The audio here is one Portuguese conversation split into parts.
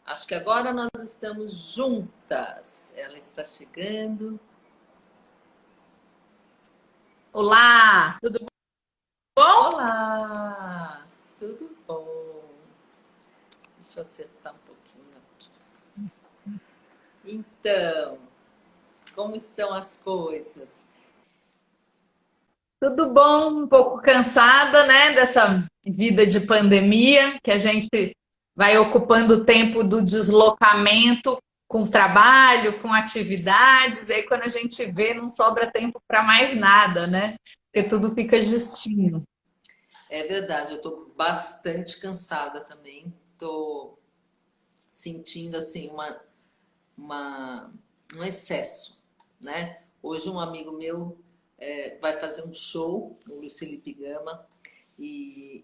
Acho que agora nós estamos juntas. Ela está chegando. Olá, tudo bom? Olá, tudo bom? Deixa eu acertar um pouquinho aqui. Então, como estão as coisas? Tudo bom, um pouco cansada, né, dessa vida de pandemia, que a gente vai ocupando o tempo do deslocamento com trabalho, com atividades, e aí quando a gente vê, não sobra tempo para mais nada, né? Porque tudo fica justinho. É verdade, eu estou bastante cansada também. Estou sentindo assim uma, um excesso, né? Hoje um amigo meu vai fazer um show, o Luiz Felipe Gama, e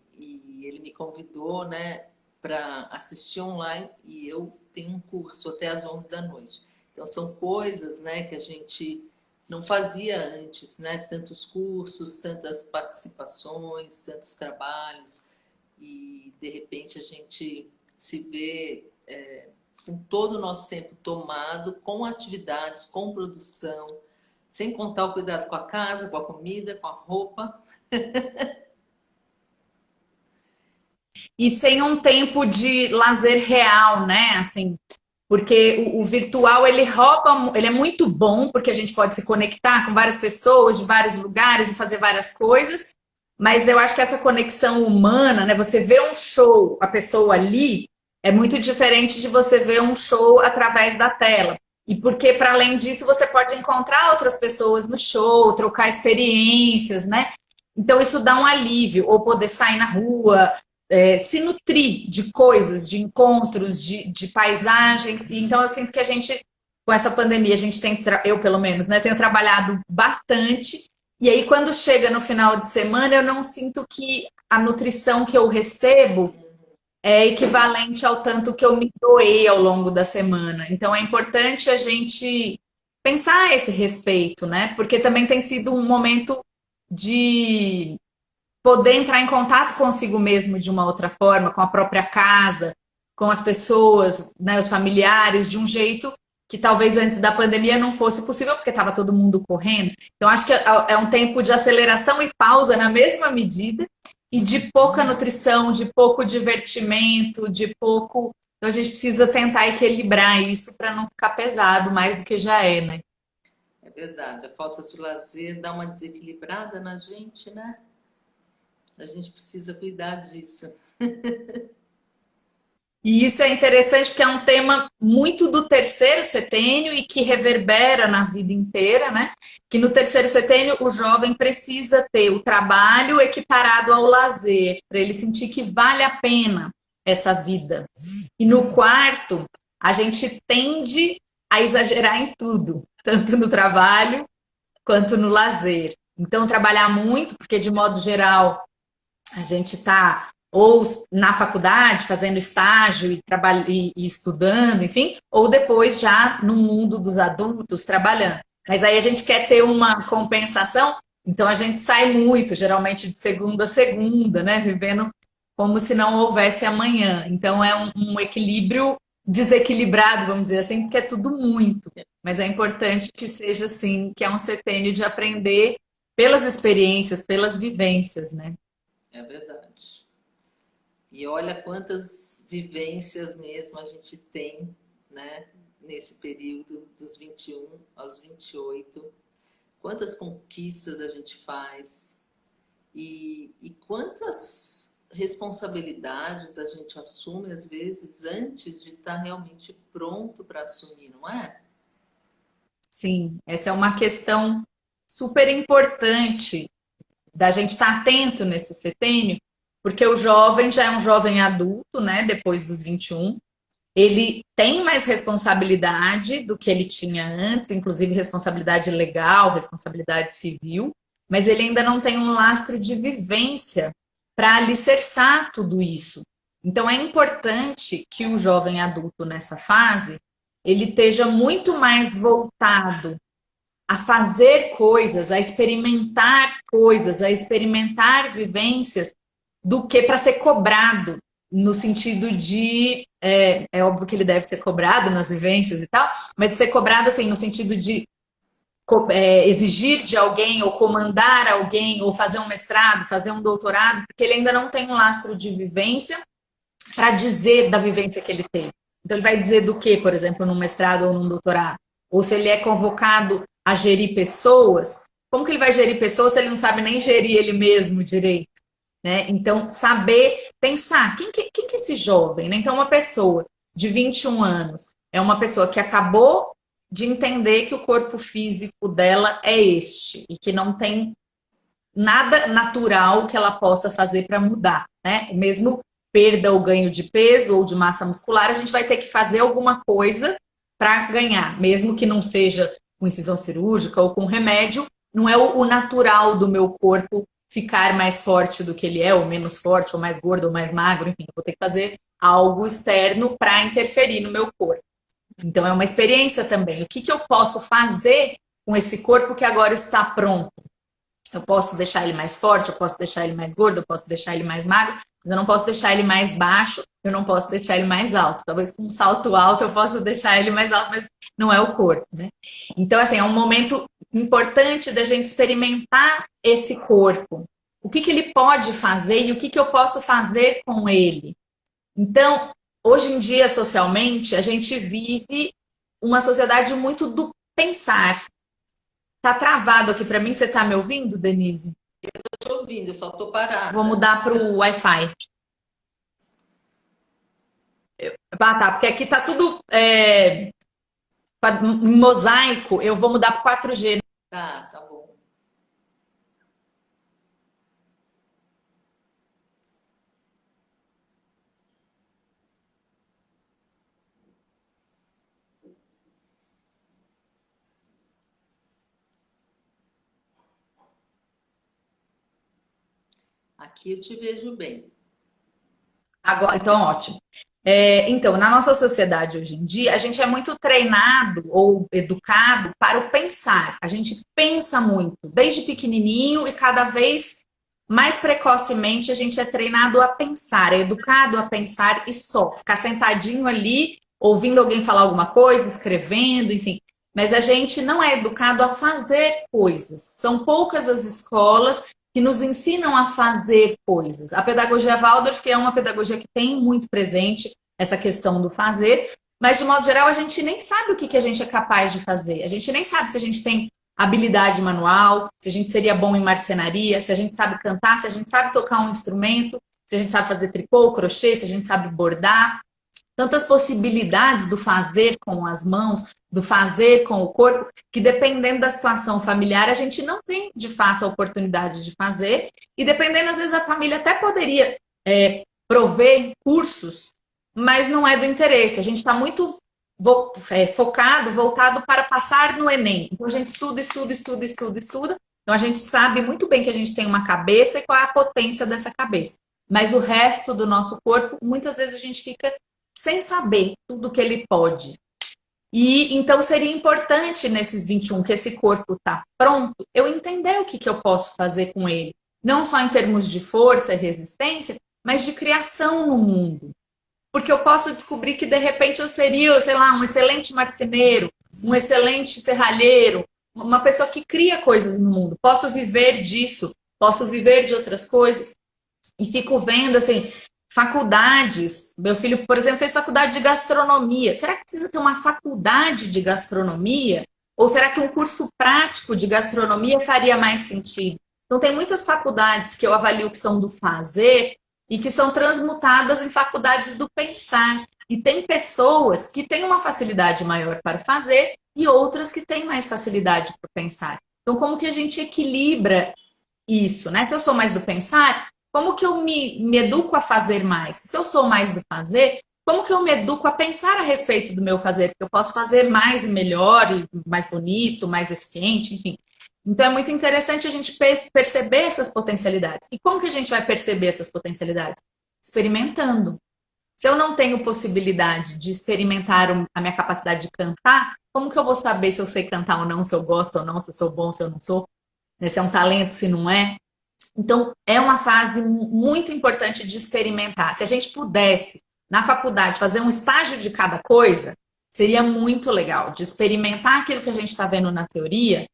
ele me convidou, né, para assistir online e eu tenho um curso até às 11 da noite. Então são coisas, né, que a gente não fazia antes, né? Tantos cursos, tantas participações, tantos trabalhos e de repente a gente se vê com todo o nosso tempo tomado com atividades, com produção, sem contar o cuidado com a casa, com a comida, com a roupa. E sem um tempo de lazer real, né? Assim, porque o virtual ele rouba, ele é muito bom porque a gente pode se conectar com várias pessoas de vários lugares e fazer várias coisas, mas eu acho que essa conexão humana, né? Você vê um show, a pessoa ali, é muito diferente de você ver um show através da tela. E porque, para além disso, você pode encontrar outras pessoas no show, trocar experiências, né? Então, isso dá um alívio, ou poder sair na rua, se nutrir de coisas, de encontros, de paisagens. E então eu sinto que a gente, com essa pandemia, a gente tem, eu pelo menos, né, tenho trabalhado bastante. E aí, quando chega no final de semana, eu não sinto que a nutrição que eu recebo é equivalente ao tanto que eu me doei ao longo da semana. Então é importante a gente pensar a esse respeito, né? Porque também tem sido um momento de poder entrar em contato consigo mesmo de uma outra forma, com a própria casa, com as pessoas, né, os familiares, de um jeito que talvez antes da pandemia não fosse possível, porque estava todo mundo correndo. Então, acho que é um tempo de aceleração e pausa na mesma medida, e de pouca nutrição, de pouco divertimento, de pouco. Então, a gente precisa tentar equilibrar isso para não ficar pesado mais do que já é, né? É verdade, a falta de lazer dá uma desequilibrada na gente, né? A gente precisa cuidar disso. E isso é interessante porque é um tema muito do terceiro setênio e que reverbera na vida inteira, né? Que no terceiro setênio o jovem precisa ter o trabalho equiparado ao lazer, para ele sentir que vale a pena essa vida. E no quarto, a gente tende a exagerar em tudo, tanto no trabalho quanto no lazer. Então, trabalhar muito, porque de modo geral a gente está ou na faculdade fazendo estágio e estudando, enfim, ou depois já no mundo dos adultos trabalhando. Mas aí a gente quer ter uma compensação, então a gente sai muito, geralmente de segunda a segunda, né? Vivendo como se não houvesse amanhã. Então é um equilíbrio desequilibrado, vamos dizer assim, porque é tudo muito. Mas é importante que seja assim, que é um setênio de aprender pelas experiências, pelas vivências, né? É verdade. E olha quantas vivências mesmo a gente tem, né? Nesse período dos 21 aos 28. Quantas conquistas a gente faz e quantas responsabilidades a gente assume, às vezes, antes de estar realmente pronto para assumir, não é? Sim, essa é uma questão super importante da gente estar atento nesse setênio, porque o jovem já é um jovem adulto, né, depois dos 21, ele tem mais responsabilidade do que ele tinha antes, inclusive responsabilidade legal, responsabilidade civil, mas ele ainda não tem um lastro de vivência para alicerçar tudo isso. Então é importante que o jovem adulto nessa fase ele esteja muito mais voltado a fazer coisas, a experimentar vivências, do que para ser cobrado. no sentido de, é óbvio que ele deve ser cobrado nas vivências e tal, mas de ser cobrado assim, no sentido de exigir de alguém, ou comandar alguém, ou fazer um mestrado, fazer um doutorado, porque ele ainda não tem um lastro de vivência para dizer da vivência que ele tem. Então, ele vai dizer do que, por exemplo, num mestrado ou num doutorado? Ou se ele é convocado a gerir pessoas, como que ele vai gerir pessoas se ele não sabe nem gerir ele mesmo direito? Né? Então, saber pensar, quem que é esse jovem? Né? Então, uma pessoa de 21 anos é uma pessoa que acabou de entender que o corpo físico dela é este e que não tem nada natural que ela possa fazer para mudar, né? Mesmo perda ou ganho de peso ou de massa muscular, a gente vai ter que fazer alguma coisa para ganhar, mesmo que não seja com incisão cirúrgica ou com remédio, não é o natural do meu corpo ficar mais forte do que ele é, ou menos forte, ou mais gordo, ou mais magro, enfim, eu vou ter que fazer algo externo para interferir no meu corpo. Então, é uma experiência também. O que eu posso fazer com esse corpo que agora está pronto? Eu posso deixar ele mais forte, eu posso deixar ele mais gordo, eu posso deixar ele mais magro, mas eu não posso deixar ele mais baixo, eu não posso deixar ele mais alto. Talvez com um salto alto eu possa deixar ele mais alto, mas não é o corpo, né? Então, assim, é um momento importante da gente experimentar esse corpo. O que ele pode fazer e o que eu posso fazer com ele. Então, hoje em dia, socialmente, a gente vive uma sociedade muito do pensar. Tá travado aqui para mim, você tá me ouvindo, Denise? Eu tô ouvindo, eu só tô parada. Vou mudar para o Wi-Fi. Ah, tá, porque aqui tá tudo em mosaico, eu vou mudar para 4G. Tá bom. Aqui eu te vejo bem. Agora, então, ótimo. Então, na nossa sociedade hoje em dia, a gente é muito treinado ou educado para o pensar. A gente pensa muito, desde pequenininho e cada vez mais precocemente a gente é treinado a pensar, é educado a pensar e só. Ficar sentadinho ali, ouvindo alguém falar alguma coisa, escrevendo, enfim. Mas a gente não é educado a fazer coisas. São poucas as escolas que nos ensinam a fazer coisas. A pedagogia Waldorf é uma pedagogia que tem muito presente essa questão do fazer, mas de modo geral a gente nem sabe o que a gente é capaz de fazer. A gente nem sabe se a gente tem habilidade manual, se a gente seria bom em marcenaria, se a gente sabe cantar, se a gente sabe tocar um instrumento, se a gente sabe fazer tricô, crochê, se a gente sabe bordar. Tantas possibilidades do fazer com as mãos, do fazer com o corpo, que dependendo da situação familiar, a gente não tem, de fato, a oportunidade de fazer. E dependendo, às vezes, a família até poderia prover cursos, mas não é do interesse. A gente está muito focado, voltado para passar no Enem. Então, a gente estuda. Então, a gente sabe muito bem que a gente tem uma cabeça e qual é a potência dessa cabeça. Mas o resto do nosso corpo, muitas vezes a gente fica sem saber tudo que ele pode. E então seria importante nesses 21 que esse corpo está pronto, eu entender o que eu posso fazer com ele. Não só em termos de força e resistência, mas de criação no mundo. Porque eu posso descobrir que de repente eu seria, sei lá, um excelente marceneiro, um excelente serralheiro, uma pessoa que cria coisas no mundo. Posso viver disso, posso viver de outras coisas. E fico vendo, assim, faculdades. Meu filho, por exemplo, fez faculdade de gastronomia. Será que precisa ter uma faculdade de gastronomia? Ou será que um curso prático de gastronomia faria mais sentido? Então, tem muitas faculdades que eu avalio que são do fazer e que são transmutadas em faculdades do pensar. E tem pessoas que têm uma facilidade maior para fazer e outras que têm mais facilidade para pensar. Então, como que a gente equilibra isso, né? Se eu sou mais do pensar, como que eu me educo a fazer mais? Se eu sou mais do fazer, como que eu me educo a pensar a respeito do meu fazer? Porque eu posso fazer mais e melhor, e mais bonito, mais eficiente, enfim. Então é muito interessante a gente perceber essas potencialidades. E como que a gente vai perceber essas potencialidades? Experimentando. Se eu não tenho possibilidade de experimentar a minha capacidade de cantar, como que eu vou saber se eu sei cantar ou não, se eu gosto ou não, se eu sou bom, se eu não sou? Se é um talento, se não é? Então, é uma fase muito importante de experimentar. Se a gente pudesse, na faculdade, fazer um estágio de cada coisa, seria muito legal, de experimentar aquilo que a gente está vendo na teoria,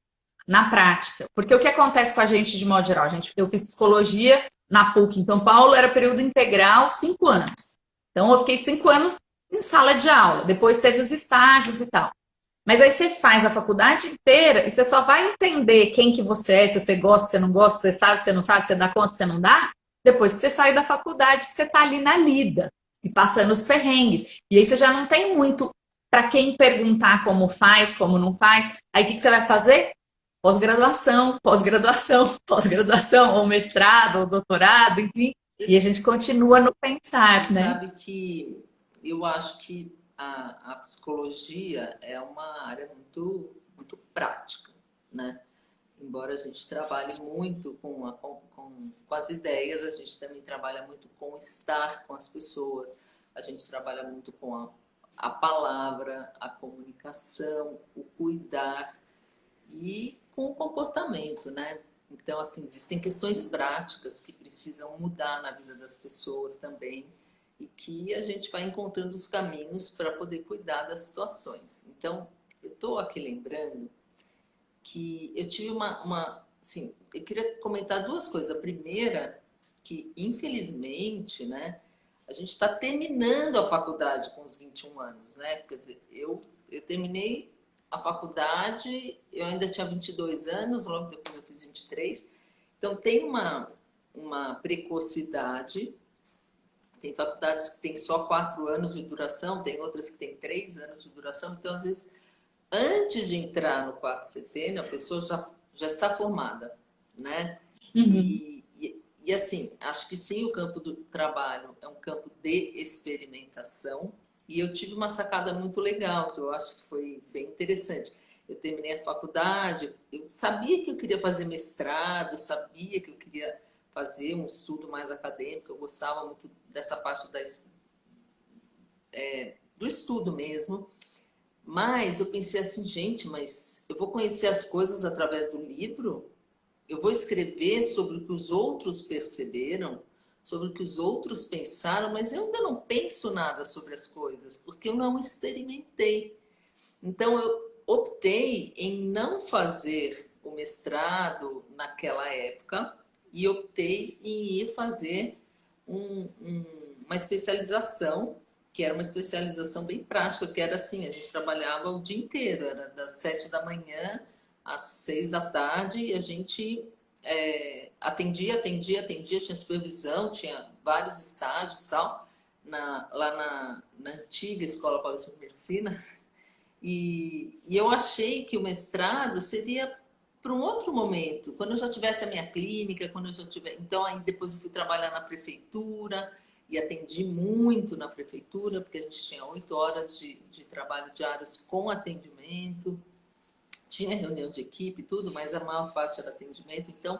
na prática. Porque o que acontece com a gente, de modo geral? Eu fiz psicologia na PUC em São Paulo, era período integral, 5 anos. Então, eu fiquei 5 anos em sala de aula. Depois teve os estágios e tal. Mas aí você faz a faculdade inteira e você só vai entender quem que você é, se você gosta, se você não gosta, se você sabe, se você não sabe, se você dá conta, se você não dá, depois que você sai da faculdade, que você está ali na lida e passando os perrengues. E aí você já não tem muito para quem perguntar como faz, como não faz. Aí o que você vai fazer? Pós-graduação, pós-graduação, pós-graduação, ou mestrado, ou doutorado, enfim. E a gente continua no Você pensar, né? sabe que eu acho que a psicologia é uma área muito prática, né? Embora a gente trabalhe muito com as ideias, a gente também trabalha muito com o estar com as pessoas, a gente trabalha muito com a palavra, a comunicação, o cuidar e com o comportamento, né? Então, assim, existem questões práticas que precisam mudar na vida das pessoas também e que a gente vai encontrando os caminhos para poder cuidar das situações. Então, eu estou aqui lembrando que eu tive assim, eu queria comentar duas coisas. A primeira, que infelizmente, né, a gente está terminando a faculdade com os 21 anos, né? Quer dizer, eu terminei a faculdade, eu ainda tinha 22 anos, logo depois eu fiz 23. Então tem uma precocidade. Tem faculdades que têm só 4 anos de duração, tem outras que têm 3 anos de duração. Então, às vezes, antes de entrar no quarto setênio, a pessoa já está formada, né? Uhum. E assim, acho que sim, o campo do trabalho é um campo de experimentação. E eu tive uma sacada muito legal, que eu acho que foi bem interessante. Eu terminei a faculdade, eu sabia que eu queria fazer mestrado, sabia que eu queria fazer um estudo mais acadêmico, eu gostava muito dessa parte do estudo mesmo. Mas eu pensei assim, gente, mas eu vou conhecer as coisas através do livro? Eu vou escrever sobre o que os outros perceberam, sobre o que os outros pensaram, mas eu ainda não penso nada sobre as coisas, porque eu não experimentei. Então eu optei em não fazer o mestrado naquela época e optei em ir fazer uma especialização, que era uma especialização bem prática, que era assim, a gente trabalhava o dia inteiro, era das 7 da manhã às 6 da tarde, e a gente atendia, tinha supervisão, tinha vários estágios e tal, lá na antiga Escola Paulista de Medicina, e eu achei que o mestrado seria para um outro momento, quando eu já tivesse a minha clínica, quando eu já tiver. Então, aí depois eu fui trabalhar na prefeitura e atendi muito na prefeitura, porque a gente tinha 8 horas de trabalho diários com atendimento, tinha reunião de equipe e tudo, mas a maior parte era atendimento. Então,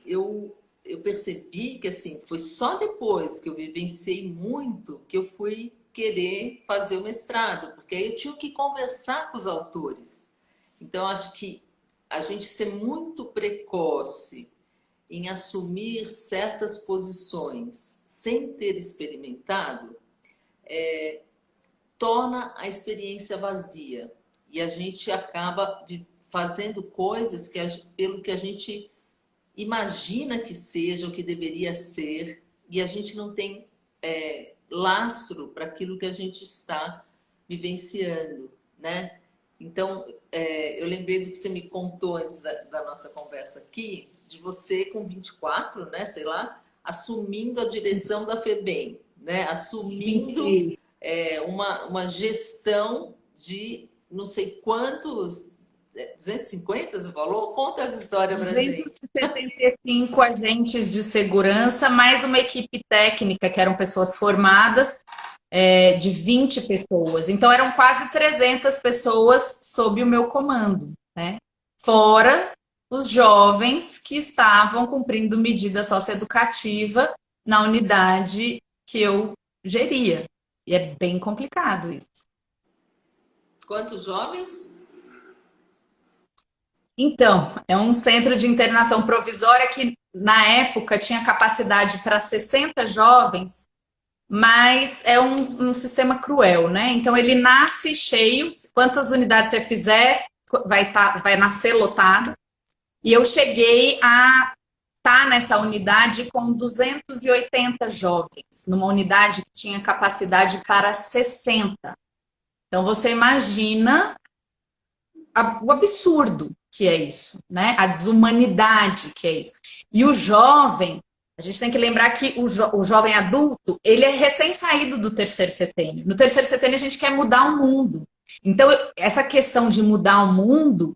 eu percebi que assim, foi só depois que eu vivenciei muito que eu fui querer fazer o mestrado, porque aí eu tinha que conversar com os autores. Então, acho que a gente ser muito precoce em assumir certas posições sem ter experimentado torna a experiência vazia e a gente acaba fazendo coisas pelo que a gente imagina que seja o que deveria ser e a gente não tem lastro para aquilo que a gente está vivenciando, né? Então, eu lembrei do que você me contou antes da nossa conversa aqui, de você com 24, né, sei lá, assumindo a direção da FEBEM, né? Assumindo 26. uma gestão de não sei quantos, 250, você falou? Conta essa história pra gente. 275 agentes de segurança, mais uma equipe técnica, que eram pessoas formadas, de 20 pessoas. Então, eram quase 300 pessoas sob o meu comando, né? Fora os jovens que estavam cumprindo medida socioeducativa na unidade que eu geria. E é bem complicado isso. Quantos jovens? Então, é um centro de internação provisória que, na época, tinha capacidade para 60 jovens, mas é um sistema cruel, né? Então, ele nasce cheio, quantas unidades você fizer, vai nascer lotado. E eu cheguei a estar nessa unidade com 280 jovens, numa unidade que tinha capacidade para 60. Então, você imagina o absurdo que é isso, né? A desumanidade que é isso. E o jovem, a gente tem que lembrar que o jovem adulto, ele é recém-saído do terceiro setênio. No terceiro setênio, a gente quer mudar o mundo. Então, essa questão de mudar o mundo,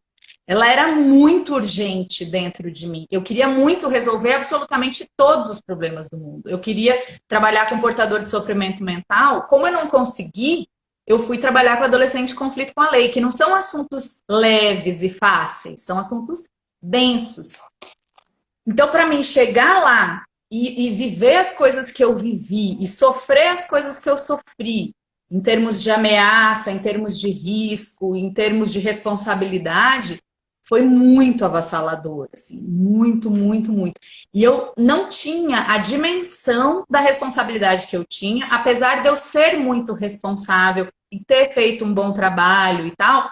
ela era muito urgente dentro de mim. Eu queria muito resolver absolutamente todos os problemas do mundo. Eu queria trabalhar com portador de sofrimento mental. Como eu não consegui, eu fui trabalhar com adolescente em conflito com a lei, que não são assuntos leves e fáceis, são assuntos densos. Então, para mim chegar lá e viver as coisas que eu vivi e sofrer as coisas que eu sofri, em termos de ameaça, em termos de risco, em termos de responsabilidade, foi muito avassalador, assim, muito, muito, muito. E eu não tinha a dimensão da responsabilidade que eu tinha, apesar de eu ser muito responsável e ter feito um bom trabalho e tal.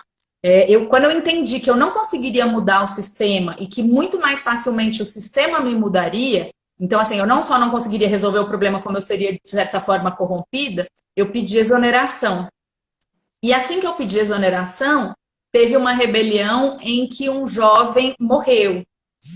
Quando eu entendi que eu não conseguiria mudar o sistema e que muito mais facilmente o sistema me mudaria, então, assim, eu não só não conseguiria resolver o problema como eu seria, de certa forma, corrompida, eu pedi exoneração. E assim que eu pedi exoneração, teve uma rebelião em que um jovem morreu.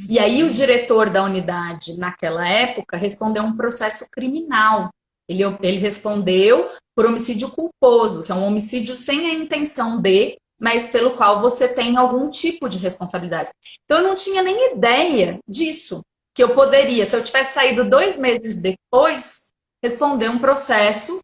E aí o diretor da unidade, naquela época, respondeu um processo criminal. Ele respondeu por homicídio culposo, que é um homicídio sem a intenção de, mas pelo qual você tem algum tipo de responsabilidade. Então eu não tinha nem ideia disso, que eu poderia, se eu tivesse saído 2 meses depois, responder um processo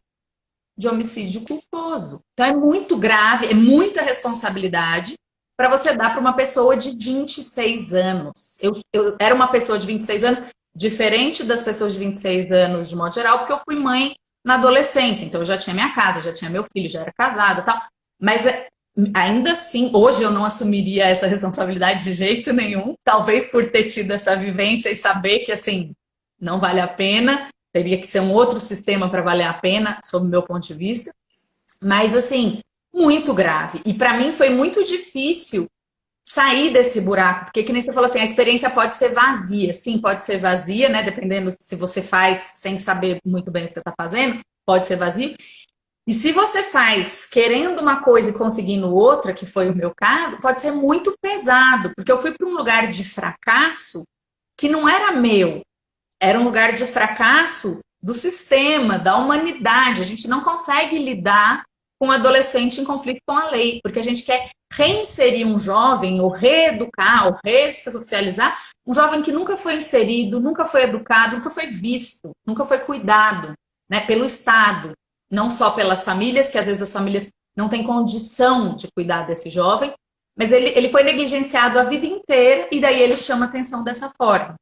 de homicídio culposo. Então é muito grave, é muita responsabilidade para você dar para uma pessoa de 26 anos. Eu era uma pessoa de 26 anos, diferente das pessoas de 26 anos de modo geral, porque eu fui mãe na adolescência, então eu já tinha minha casa, já tinha meu filho, já era casada e tal. Mas ainda assim, hoje eu não assumiria essa responsabilidade de jeito nenhum, talvez por ter tido essa vivência e saber que assim não vale a pena. Teria que ser um outro sistema para valer a pena, sob o meu ponto de vista. Mas, assim, muito grave. E para mim foi muito difícil sair desse buraco, porque que nem você falou assim, a experiência pode ser vazia. Sim, pode ser vazia, né? Dependendo se você faz sem saber muito bem o que você está fazendo, pode ser vazio. E se você faz querendo uma coisa e conseguindo outra, que foi o meu caso, pode ser muito pesado, porque eu fui para um lugar de fracasso que não era meu. Era um lugar de fracasso do sistema, da humanidade. A gente não consegue lidar com um adolescente em conflito com a lei, porque a gente quer reinserir um jovem, ou reeducar, ou ressocializar, um jovem que nunca foi inserido, nunca foi educado, nunca foi visto, nunca foi cuidado, né, pelo Estado, não só pelas famílias, que às vezes as famílias não têm condição de cuidar desse jovem, mas ele foi negligenciado a vida inteira e daí ele chama atenção dessa forma.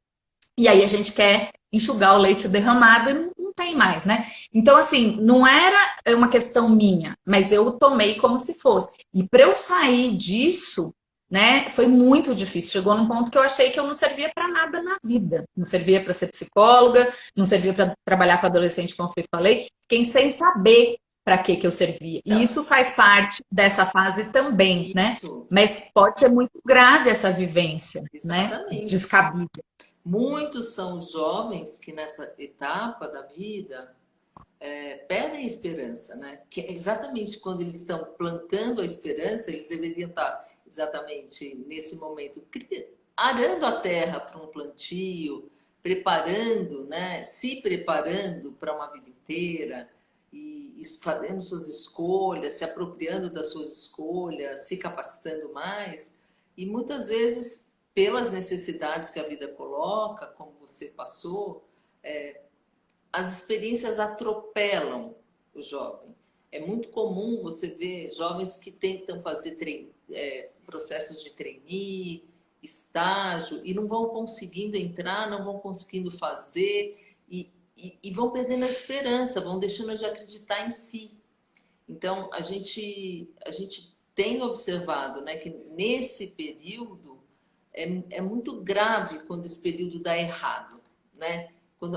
E aí a gente quer enxugar o leite derramado e não tem mais, né? Então, assim, não era uma questão minha, mas eu tomei como se fosse. E para eu sair disso, né, foi muito difícil. Chegou num ponto que eu achei que eu não servia para nada na vida. Não servia para ser psicóloga, não servia para trabalhar com adolescente com conflito com a lei. Fiquei sem saber para que eu servia. E isso faz parte dessa fase também, né? Isso, Mas pode ser muito grave essa vivência, né? exatamente. Descabida. Muitos são os jovens que nessa etapa da vida perdem a esperança, né? Que é exatamente quando eles estão plantando a esperança, eles deveriam estar exatamente nesse momento arando a terra para um plantio, preparando, né? Se preparando para uma vida inteira e fazendo suas escolhas, se apropriando das suas escolhas, se capacitando mais. E muitas vezes, pelas necessidades que a vida coloca, como você passou, as experiências atropelam o jovem. É muito comum você ver jovens que tentam fazer processos de trainee, estágio, e não vão conseguindo entrar, não vão conseguindo fazer, e vão perdendo a esperança, vão deixando de acreditar em si. Então, a gente tem observado, né, que nesse período é muito grave quando esse período dá errado, né?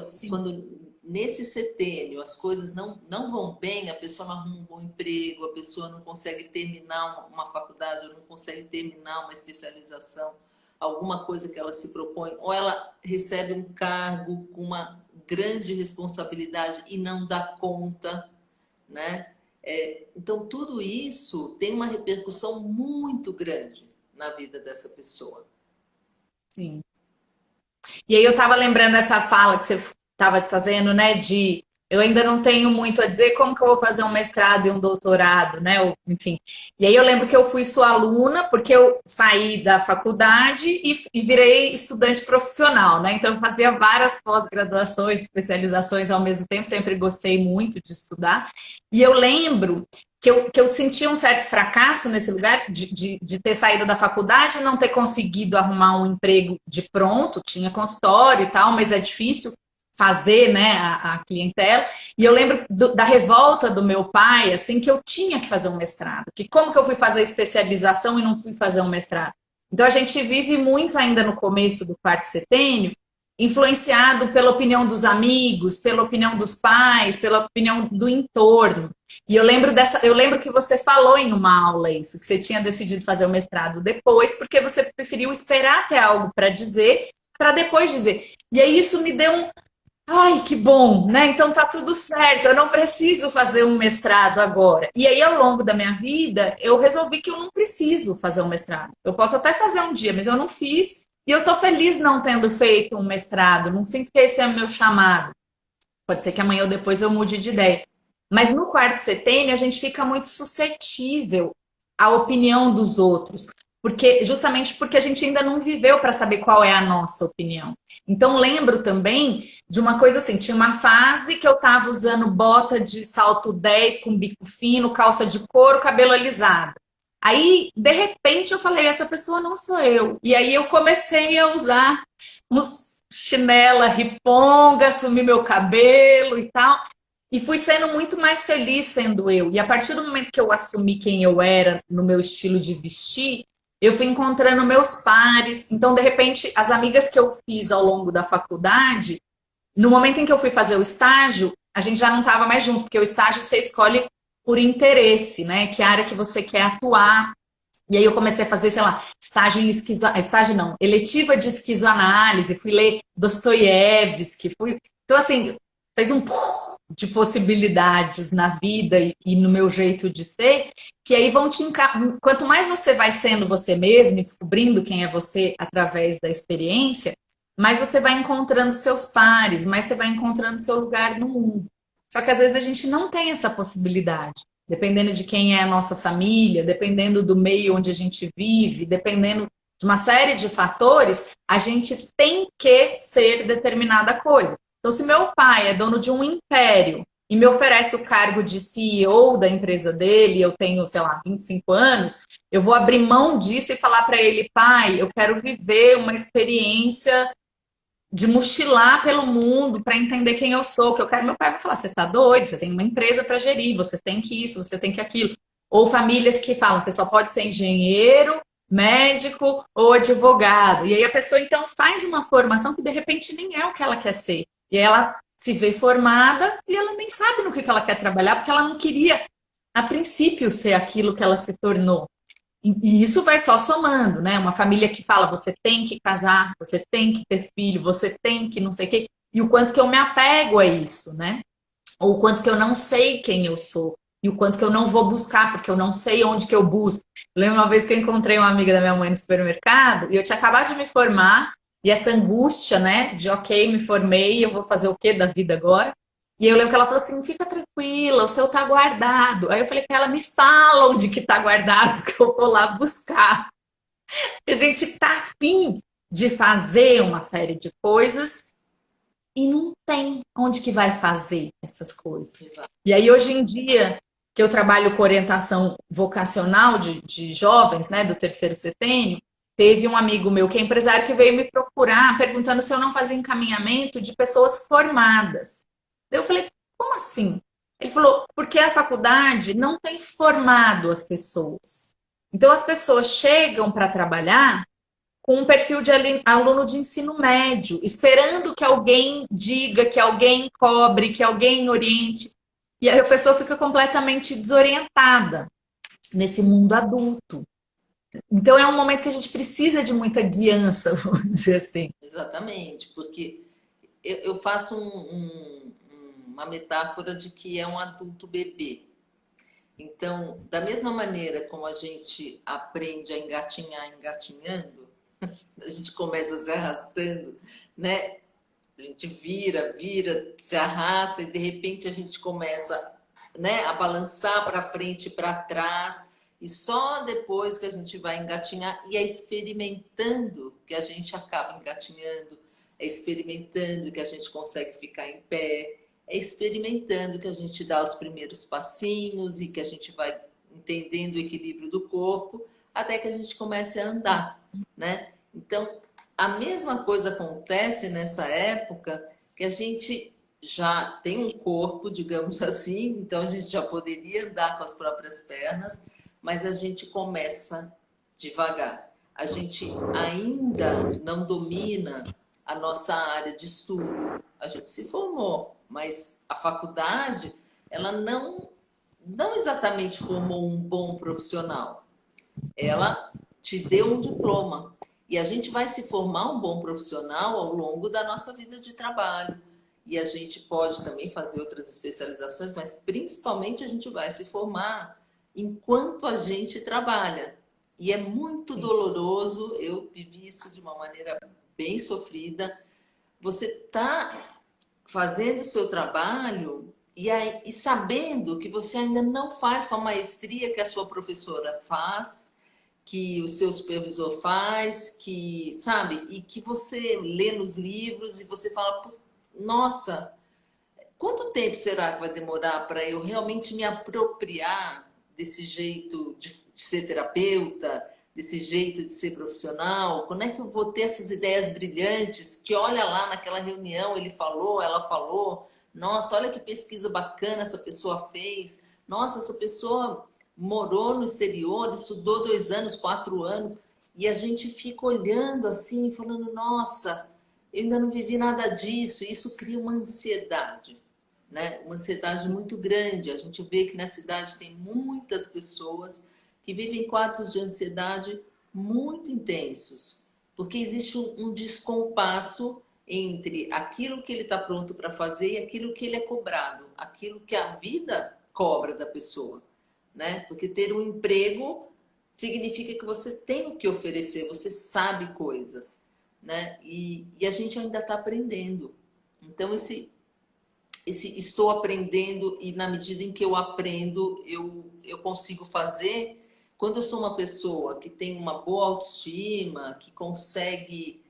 Sim. Quando nesse setênio as coisas não vão bem, a pessoa não arruma um bom emprego, a pessoa não consegue terminar uma faculdade, ou não consegue terminar uma especialização, alguma coisa que ela se propõe, ou ela recebe um cargo com uma grande responsabilidade e não dá conta, né? Então, tudo isso tem uma repercussão muito grande na vida dessa pessoa. Sim. E aí eu estava lembrando essa fala que você estava fazendo, né, de eu ainda não tenho muito a dizer como que eu vou fazer um mestrado e um doutorado, né, ou, enfim. E aí eu lembro que eu fui sua aluna porque eu saí da faculdade e virei estudante profissional, né, então eu fazia várias pós-graduações, especializações ao mesmo tempo, sempre gostei muito de estudar. E eu lembro que eu sentia um certo fracasso nesse lugar de ter saído da faculdade e não ter conseguido arrumar um emprego de pronto, tinha consultório e tal, mas é difícil fazer, né, a clientela. E eu lembro da revolta do meu pai, assim, que eu tinha que fazer um mestrado, que como que eu fui fazer especialização e não fui fazer um mestrado? Então a gente vive muito ainda no começo do quarto setênio, influenciado pela opinião dos amigos, pela opinião dos pais, pela opinião do entorno. E eu lembro que você falou em uma aula isso, que você tinha decidido fazer o mestrado depois, porque você preferiu esperar ter algo para dizer, para depois dizer. E aí isso me deu um, ai, que bom, né? Então tá tudo certo, eu não preciso fazer um mestrado agora. E aí, ao longo da minha vida, eu resolvi que eu não preciso fazer um mestrado. Eu posso até fazer um dia, mas eu não fiz. E eu tô feliz não tendo feito um mestrado. Não sinto que esse é o meu chamado. Pode ser que amanhã ou depois eu mude de ideia. Mas no quarto setênio, a gente fica muito suscetível à opinião dos outros, porque justamente porque a gente ainda não viveu para saber qual é a nossa opinião. Então lembro também de uma coisa assim, tinha uma fase que eu estava usando bota de salto 10 com bico fino, calça de couro, cabelo alisado. Aí, de repente, eu falei, essa pessoa não sou eu. E aí eu comecei a usar uns chinela, riponga, assumi meu cabelo e tal. E fui sendo muito mais feliz sendo eu. E a partir do momento que eu assumi quem eu era no meu estilo de vestir, eu fui encontrando meus pares. Então, de repente, as amigas que eu fiz ao longo da faculdade, no momento em que eu fui fazer o estágio, a gente já não estava mais junto, porque o estágio você escolhe por interesse, né? Que área que você quer atuar. E aí eu comecei a fazer, sei lá, estágio não, eletiva de esquizoanálise, fui ler Dostoiévski, fui. Então, assim, fez um de possibilidades na vida e no meu jeito de ser, que aí vão te quanto mais você vai sendo você mesmo, descobrindo quem é você através da experiência, mais você vai encontrando seus pares, mais você vai encontrando seu lugar no mundo. Só que às vezes a gente não tem essa possibilidade. Dependendo de quem é a nossa família, dependendo do meio onde a gente vive, dependendo de uma série de fatores, a gente tem que ser determinada coisa. Então, se meu pai é dono de um império e me oferece o cargo de CEO da empresa dele, eu tenho, sei lá, 25 anos, eu vou abrir mão disso e falar para ele, pai, eu quero viver uma experiência de mochilar pelo mundo para entender quem eu sou, que eu quero. Meu pai vai falar: você está doido, você tem uma empresa para gerir, você tem que isso, você tem que aquilo. Ou famílias que falam: você só pode ser engenheiro, médico ou advogado. E aí a pessoa então faz uma formação que de repente nem é o que ela quer ser. E aí ela se vê formada e ela nem sabe no que ela quer trabalhar, porque ela não queria, a princípio, ser aquilo que ela se tornou. E isso vai só somando, né? Uma família que fala: você tem que casar, você tem que ter filho, você tem que não sei o quê. E o quanto que eu me apego a isso, né? Ou o quanto que eu não sei quem eu sou. E o quanto que eu não vou buscar, porque eu não sei onde que eu busco. Eu lembro uma vez que eu encontrei uma amiga da minha mãe no supermercado e eu tinha acabado de me formar. E essa angústia, né? De ok, me formei, eu vou fazer o quê da vida agora? E eu lembro que ela falou assim: fica tranquila, o seu tá guardado. Aí eu falei para ela: me fala onde que tá guardado, que eu vou lá buscar. A gente tá afim de fazer uma série de coisas e não tem onde que vai fazer essas coisas. E aí, hoje em dia, que eu trabalho com orientação vocacional de jovens, né, do terceiro setênio, teve um amigo meu que é empresário que veio me procurar perguntando se eu não fazia encaminhamento de pessoas formadas. Eu falei: como assim? Ele falou: porque a faculdade não tem formado as pessoas. Então as pessoas chegam para trabalhar com um perfil de aluno de ensino médio, esperando que alguém diga, que alguém cobre, que alguém oriente. E aí a pessoa fica completamente desorientada nesse mundo adulto. Então é um momento que a gente precisa de muita guiança, vamos dizer assim. Exatamente, porque eu faço uma metáfora de que é um adulto bebê. Então, da mesma maneira como a gente aprende a engatinhar engatinhando, a gente começa se arrastando, né? A gente vira, se arrasta e de repente a gente começa, né, a balançar para frente e para trás. E só depois que a gente vai engatinhar e é experimentando que a gente acaba engatinhando, é experimentando que a gente consegue ficar em pé, é experimentando que a gente dá os primeiros passinhos e que a gente vai entendendo o equilíbrio do corpo até que a gente comece a andar, né? Então, a mesma coisa acontece nessa época que a gente já tem um corpo, digamos assim, então a gente já poderia andar com as próprias pernas, mas a gente começa devagar. A gente ainda não domina a nossa área de estudo. A gente se formou, mas a faculdade, ela não exatamente formou um bom profissional. Ela te deu um diploma. E a gente vai se formar um bom profissional ao longo da nossa vida de trabalho. E a gente pode também fazer outras especializações, mas principalmente a gente vai se formar enquanto a gente trabalha. E é muito doloroso, eu vivi isso de uma maneira bem sofrida. Você está fazendo o seu trabalho e sabendo que você ainda não faz com a maestria que a sua professora faz, que o seu supervisor faz, que, sabe, e que você lê nos livros e você fala, nossa, quanto tempo será que vai demorar para eu realmente me apropriar desse jeito de ser terapeuta, desse jeito de ser profissional? Quando é que eu vou ter essas ideias brilhantes que, olha lá, naquela reunião ele falou, ela falou, nossa, olha que pesquisa bacana essa pessoa fez, nossa, essa pessoa morou no exterior, estudou 2 anos, 4 anos, e a gente fica olhando assim, falando, nossa, eu ainda não vivi nada disso, e isso cria uma ansiedade, né? Uma ansiedade muito grande. A gente vê que na cidade tem muitas pessoas que vivem quadros de ansiedade muito intensos, porque existe um descompasso entre aquilo que ele está pronto para fazer e aquilo que ele é cobrado, aquilo que a vida cobra da pessoa. Né? Porque ter um emprego significa que você tem o que oferecer, você sabe coisas, né? E a gente ainda está aprendendo. Então, esse estou aprendendo e na medida em que eu aprendo, eu consigo fazer. Quando eu sou uma pessoa que tem uma boa autoestima, que consegue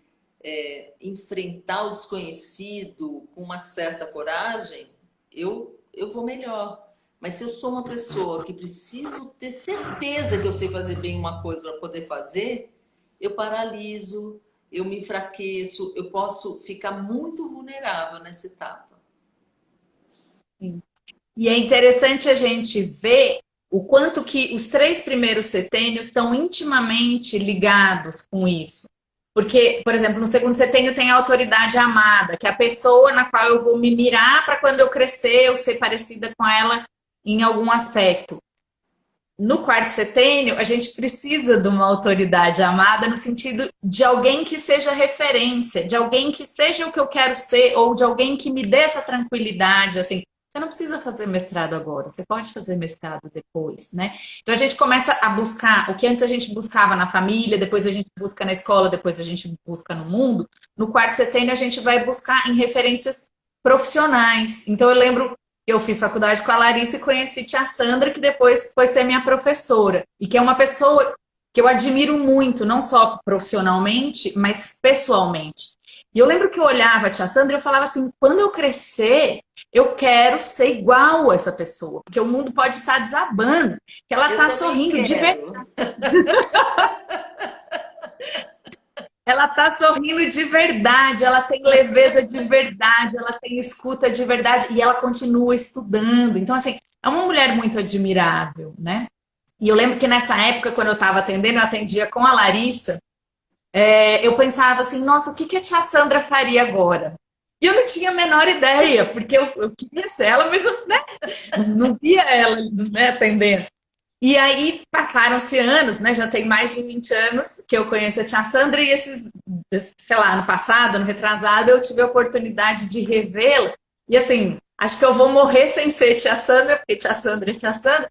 enfrentar o desconhecido com uma certa coragem, eu vou melhor. Mas se eu sou uma pessoa que preciso ter certeza que eu sei fazer bem uma coisa para poder fazer, eu paraliso, eu me enfraqueço, eu posso ficar muito vulnerável nessa etapa. E é interessante a gente ver o quanto que os 3 primeiros setênios estão intimamente ligados com isso. Porque, por exemplo, no segundo setênio tem a autoridade amada, que é a pessoa na qual eu vou me mirar para quando eu crescer eu ser parecida com ela em algum aspecto. No quarto setênio, a gente precisa de uma autoridade amada no sentido de alguém que seja referência, de alguém que seja o que eu quero ser, ou de alguém que me dê essa tranquilidade, assim. Você não precisa fazer mestrado agora, você pode fazer mestrado depois, né? Então a gente começa a buscar o que antes a gente buscava na família, depois a gente busca na escola, depois a gente busca no mundo. No quarto setênio a gente vai buscar em referências profissionais. Então eu lembro, eu fiz faculdade com a Larissa e conheci tia Sandra, que depois foi ser minha professora. E que é uma pessoa que eu admiro muito, não só profissionalmente, mas pessoalmente. E eu lembro que eu olhava a tia Sandra e eu falava assim, quando eu crescer, eu quero ser igual a essa pessoa. Porque o mundo pode estar desabando, que ela está sorrindo de verdade. Ela está sorrindo de verdade, ela tem leveza de verdade, ela tem escuta de verdade e ela continua estudando. Então, assim, é uma mulher muito admirável, né? E eu lembro que nessa época, quando eu estava atendendo, eu atendia com a Larissa, eu pensava assim, nossa, o que que a tia Sandra faria agora? E eu não tinha a menor ideia, porque eu queria ser ela, mas eu, né, não via ela, né, atendendo. E aí passaram-se anos, né? Já tem mais de 20 anos que eu conheço a tia Sandra e sei lá, ano passado, ano retrasado, eu tive a oportunidade de revê-la. E assim, acho que eu vou morrer sem ser tia Sandra, porque tia Sandra é tia Sandra,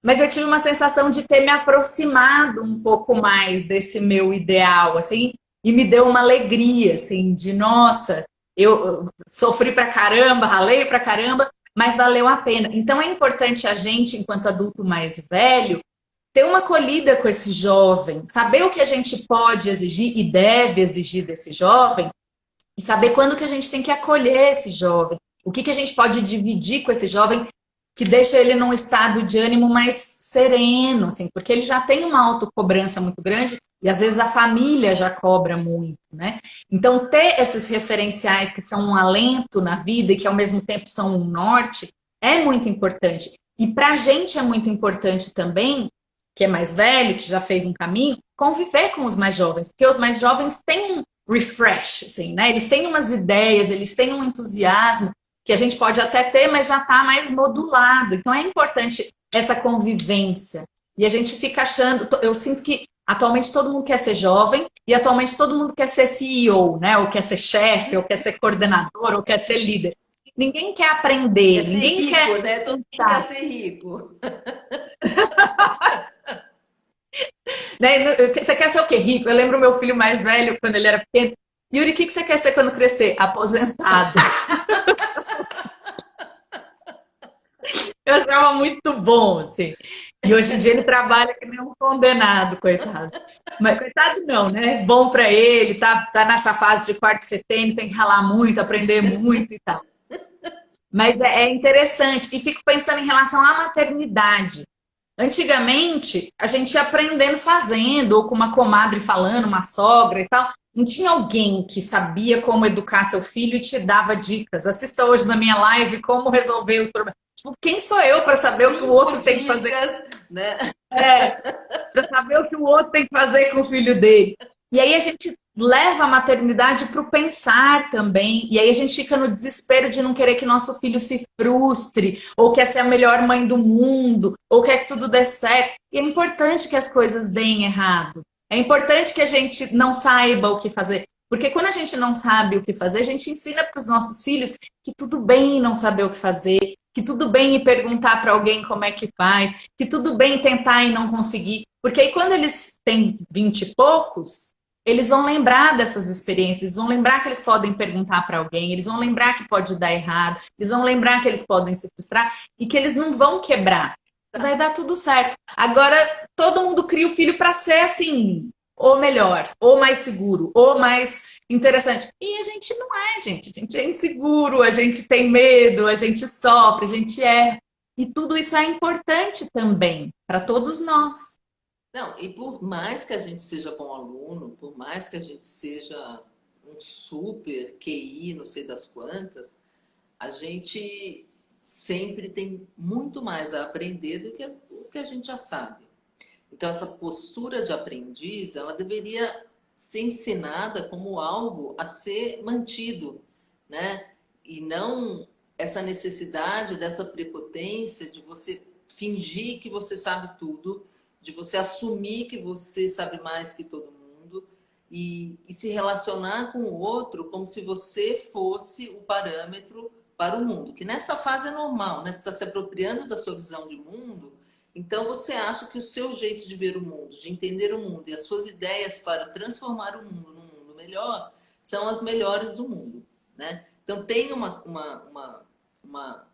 mas eu tive uma sensação de ter me aproximado um pouco mais desse meu ideal, assim, e me deu uma alegria, assim, de nossa, eu sofri pra caramba, ralei pra caramba, mas valeu a pena. Então é importante a gente, enquanto adulto mais velho, ter uma acolhida com esse jovem, saber o que a gente pode exigir e deve exigir desse jovem, e saber quando que a gente tem que acolher esse jovem, o que que a gente pode dividir com esse jovem que deixa ele num estado de ânimo mais sereno, assim, porque ele já tem uma autocobrança muito grande e às vezes a família já cobra muito, né? Então, ter esses referenciais que são um alento na vida e que ao mesmo tempo são um norte é muito importante. E para a gente é muito importante também, que é mais velho, que já fez um caminho, conviver com os mais jovens, porque os mais jovens têm um refresh, assim, né? Eles têm umas ideias, eles têm um entusiasmo que a gente pode até ter, mas já está mais modulado. Então é importante essa convivência. E a gente fica achando, eu sinto que atualmente todo mundo quer ser jovem e atualmente todo mundo quer ser CEO, né? Ou quer ser chefe, ou quer ser coordenador, ou quer ser líder. Ninguém quer aprender, Quer ser ninguém rico, quer. né? Todo mundo quer ser rico. Né? Você quer ser o quê? Rico? Eu lembro meu filho mais velho, quando ele era pequeno. Yuri, o que você quer ser quando crescer? Aposentado. Eu achava muito bom, assim. E hoje em dia ele trabalha que nem um condenado, coitado. Mas coitado não, né? Bom para ele, tá nessa fase de quarto setênio, tem que ralar muito, aprender muito e tal. Mas é interessante. E fico pensando em relação à maternidade. Antigamente, a gente ia aprendendo fazendo, ou com uma comadre falando, uma sogra e tal. Não tinha alguém que sabia como educar seu filho e te dava dicas. Assista hoje na minha live como resolver os problemas. Tipo, quem sou eu para saber o que o Cinco outro tem que fazer? dicas, né? Para saber o que o outro tem que fazer com o filho dele. E aí a gente leva a maternidade para o pensar também. E aí a gente fica no desespero de não querer que nosso filho se frustre, ou quer ser a melhor mãe do mundo, ou quer que tudo dê certo. E é importante que as coisas deem errado. É importante que a gente não saiba o que fazer. Porque quando a gente não sabe o que fazer, a gente ensina para os nossos filhos que tudo bem não saber o que fazer, que tudo bem ir perguntar para alguém como é que faz, que tudo bem tentar e não conseguir. Porque aí quando eles têm 20 e poucos, eles vão lembrar dessas experiências, eles vão lembrar que eles podem perguntar para alguém, eles vão lembrar que pode dar errado, eles vão lembrar que eles podem se frustrar e que eles não vão quebrar. Vai dar tudo certo. Agora, todo mundo cria o filho para ser assim, ou melhor, ou mais seguro, ou mais interessante. E a gente não é, gente. A gente é inseguro, a gente tem medo, a gente sofre, a gente é. E tudo isso é importante também para todos nós. Não, e por mais que a gente seja bom aluno, por mais que a gente seja um super QI, não sei das quantas, a gente sempre tem muito mais a aprender do que o que a gente já sabe. Então, essa postura de aprendiz, ela deveria ser ensinada como algo a ser mantido, né? E não essa necessidade dessa prepotência de você fingir que você sabe tudo, de você assumir que você sabe mais que todo mundo e se relacionar com o outro como se você fosse o parâmetro para o mundo. Que nessa fase é normal, né? Você está se apropriando da sua visão de mundo, então você acha que o seu jeito de ver o mundo, de entender o mundo e as suas ideias para transformar o mundo num mundo melhor são as melhores do mundo, né? Então tem uma uma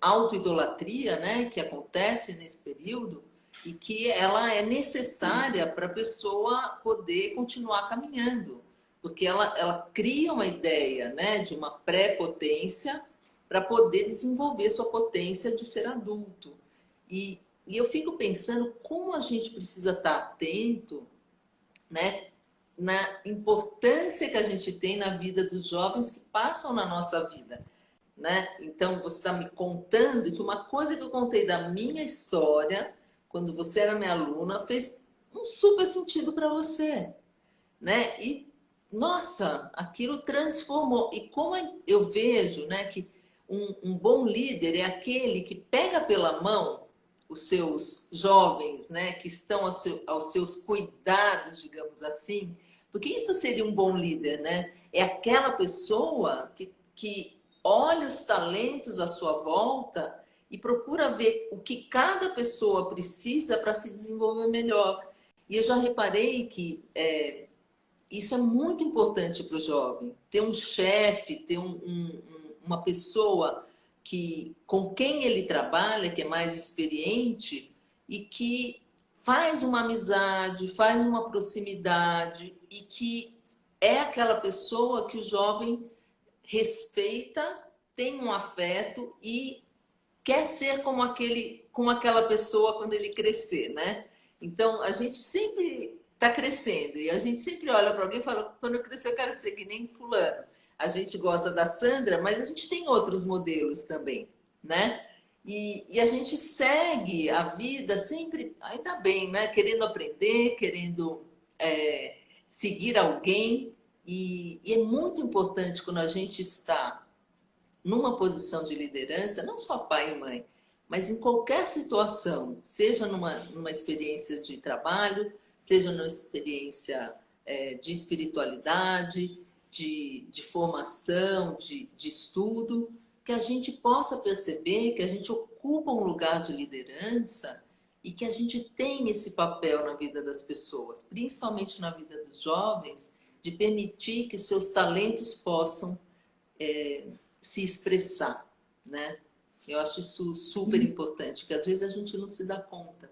autoidolatria, né, que acontece nesse período e que ela é necessária para a pessoa poder continuar caminhando, porque ela cria uma ideia, né, de uma pré-potência para poder desenvolver sua potência de ser adulto. E eu fico pensando como a gente precisa estar atento, né, na importância que a gente tem na vida dos jovens que passam na nossa vida, né? Então você está me contando que uma coisa que eu contei da minha história, quando você era minha aluna, fez um super sentido para você, né? E nossa, aquilo transformou. E como eu vejo, né, que um bom líder é aquele que pega pela mão os seus jovens, né, que estão aos seus cuidados, digamos assim, porque isso seria um bom líder, né? É aquela pessoa que olha os talentos à sua volta e procura ver o que cada pessoa precisa para se desenvolver melhor. E eu já reparei que isso é muito importante para o jovem. Ter um chefe, ter uma pessoa com quem ele trabalha, que é mais experiente e que faz uma amizade, faz uma proximidade e que é aquela pessoa que o jovem respeita, tem um afeto e quer ser como aquela pessoa quando ele crescer, né? Então, a gente sempre está crescendo e a gente sempre olha para alguém e fala, quando eu crescer eu quero ser que nem fulano. A gente gosta da Sandra, mas a gente tem outros modelos também, né? E a gente segue a vida sempre, ainda bem, né? Querendo aprender, querendo seguir alguém. E é muito importante quando a gente está numa posição de liderança, não só pai e mãe, mas em qualquer situação, seja numa experiência de trabalho, seja numa experiência de espiritualidade, de formação, de estudo, que a gente possa perceber que a gente ocupa um lugar de liderança e que a gente tem esse papel na vida das pessoas, principalmente na vida dos jovens, de permitir que seus talentos possam se expressar, né? Eu acho isso super importante, que às vezes a gente não se dá conta.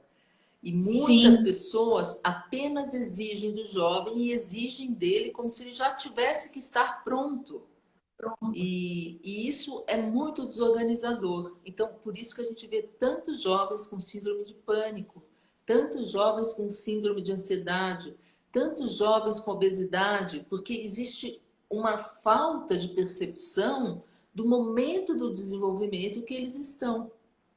E muitas Sim. pessoas apenas exigem do jovem e exigem dele como se ele já tivesse que estar pronto. E isso é muito desorganizador. Então, por isso que a gente vê tantos jovens com síndrome de pânico, tantos jovens com síndrome de ansiedade, tantos jovens com obesidade, porque existe uma falta de percepção do momento do desenvolvimento que eles estão,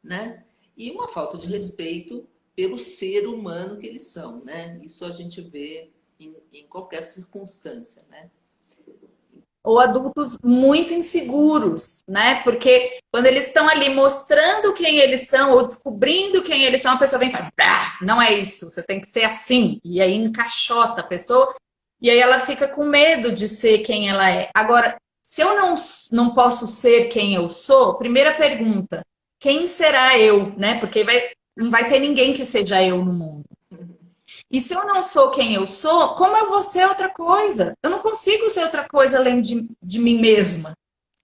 né? E uma falta de respeito pelo ser humano que eles são, né? Isso a gente vê em qualquer circunstância, né? Ou adultos muito inseguros, né? Porque quando eles estão ali mostrando quem eles são ou descobrindo quem eles são, a pessoa vem e fala, não é isso, você tem que ser assim. E aí encaixota a pessoa e aí ela fica com medo de ser quem ela é. Agora, se eu não posso ser quem eu sou, primeira pergunta, quem será eu, né? Porque não vai ter ninguém que seja eu no mundo. E se eu não sou quem eu sou, como eu vou ser outra coisa? Eu não consigo ser outra coisa além de mim mesma.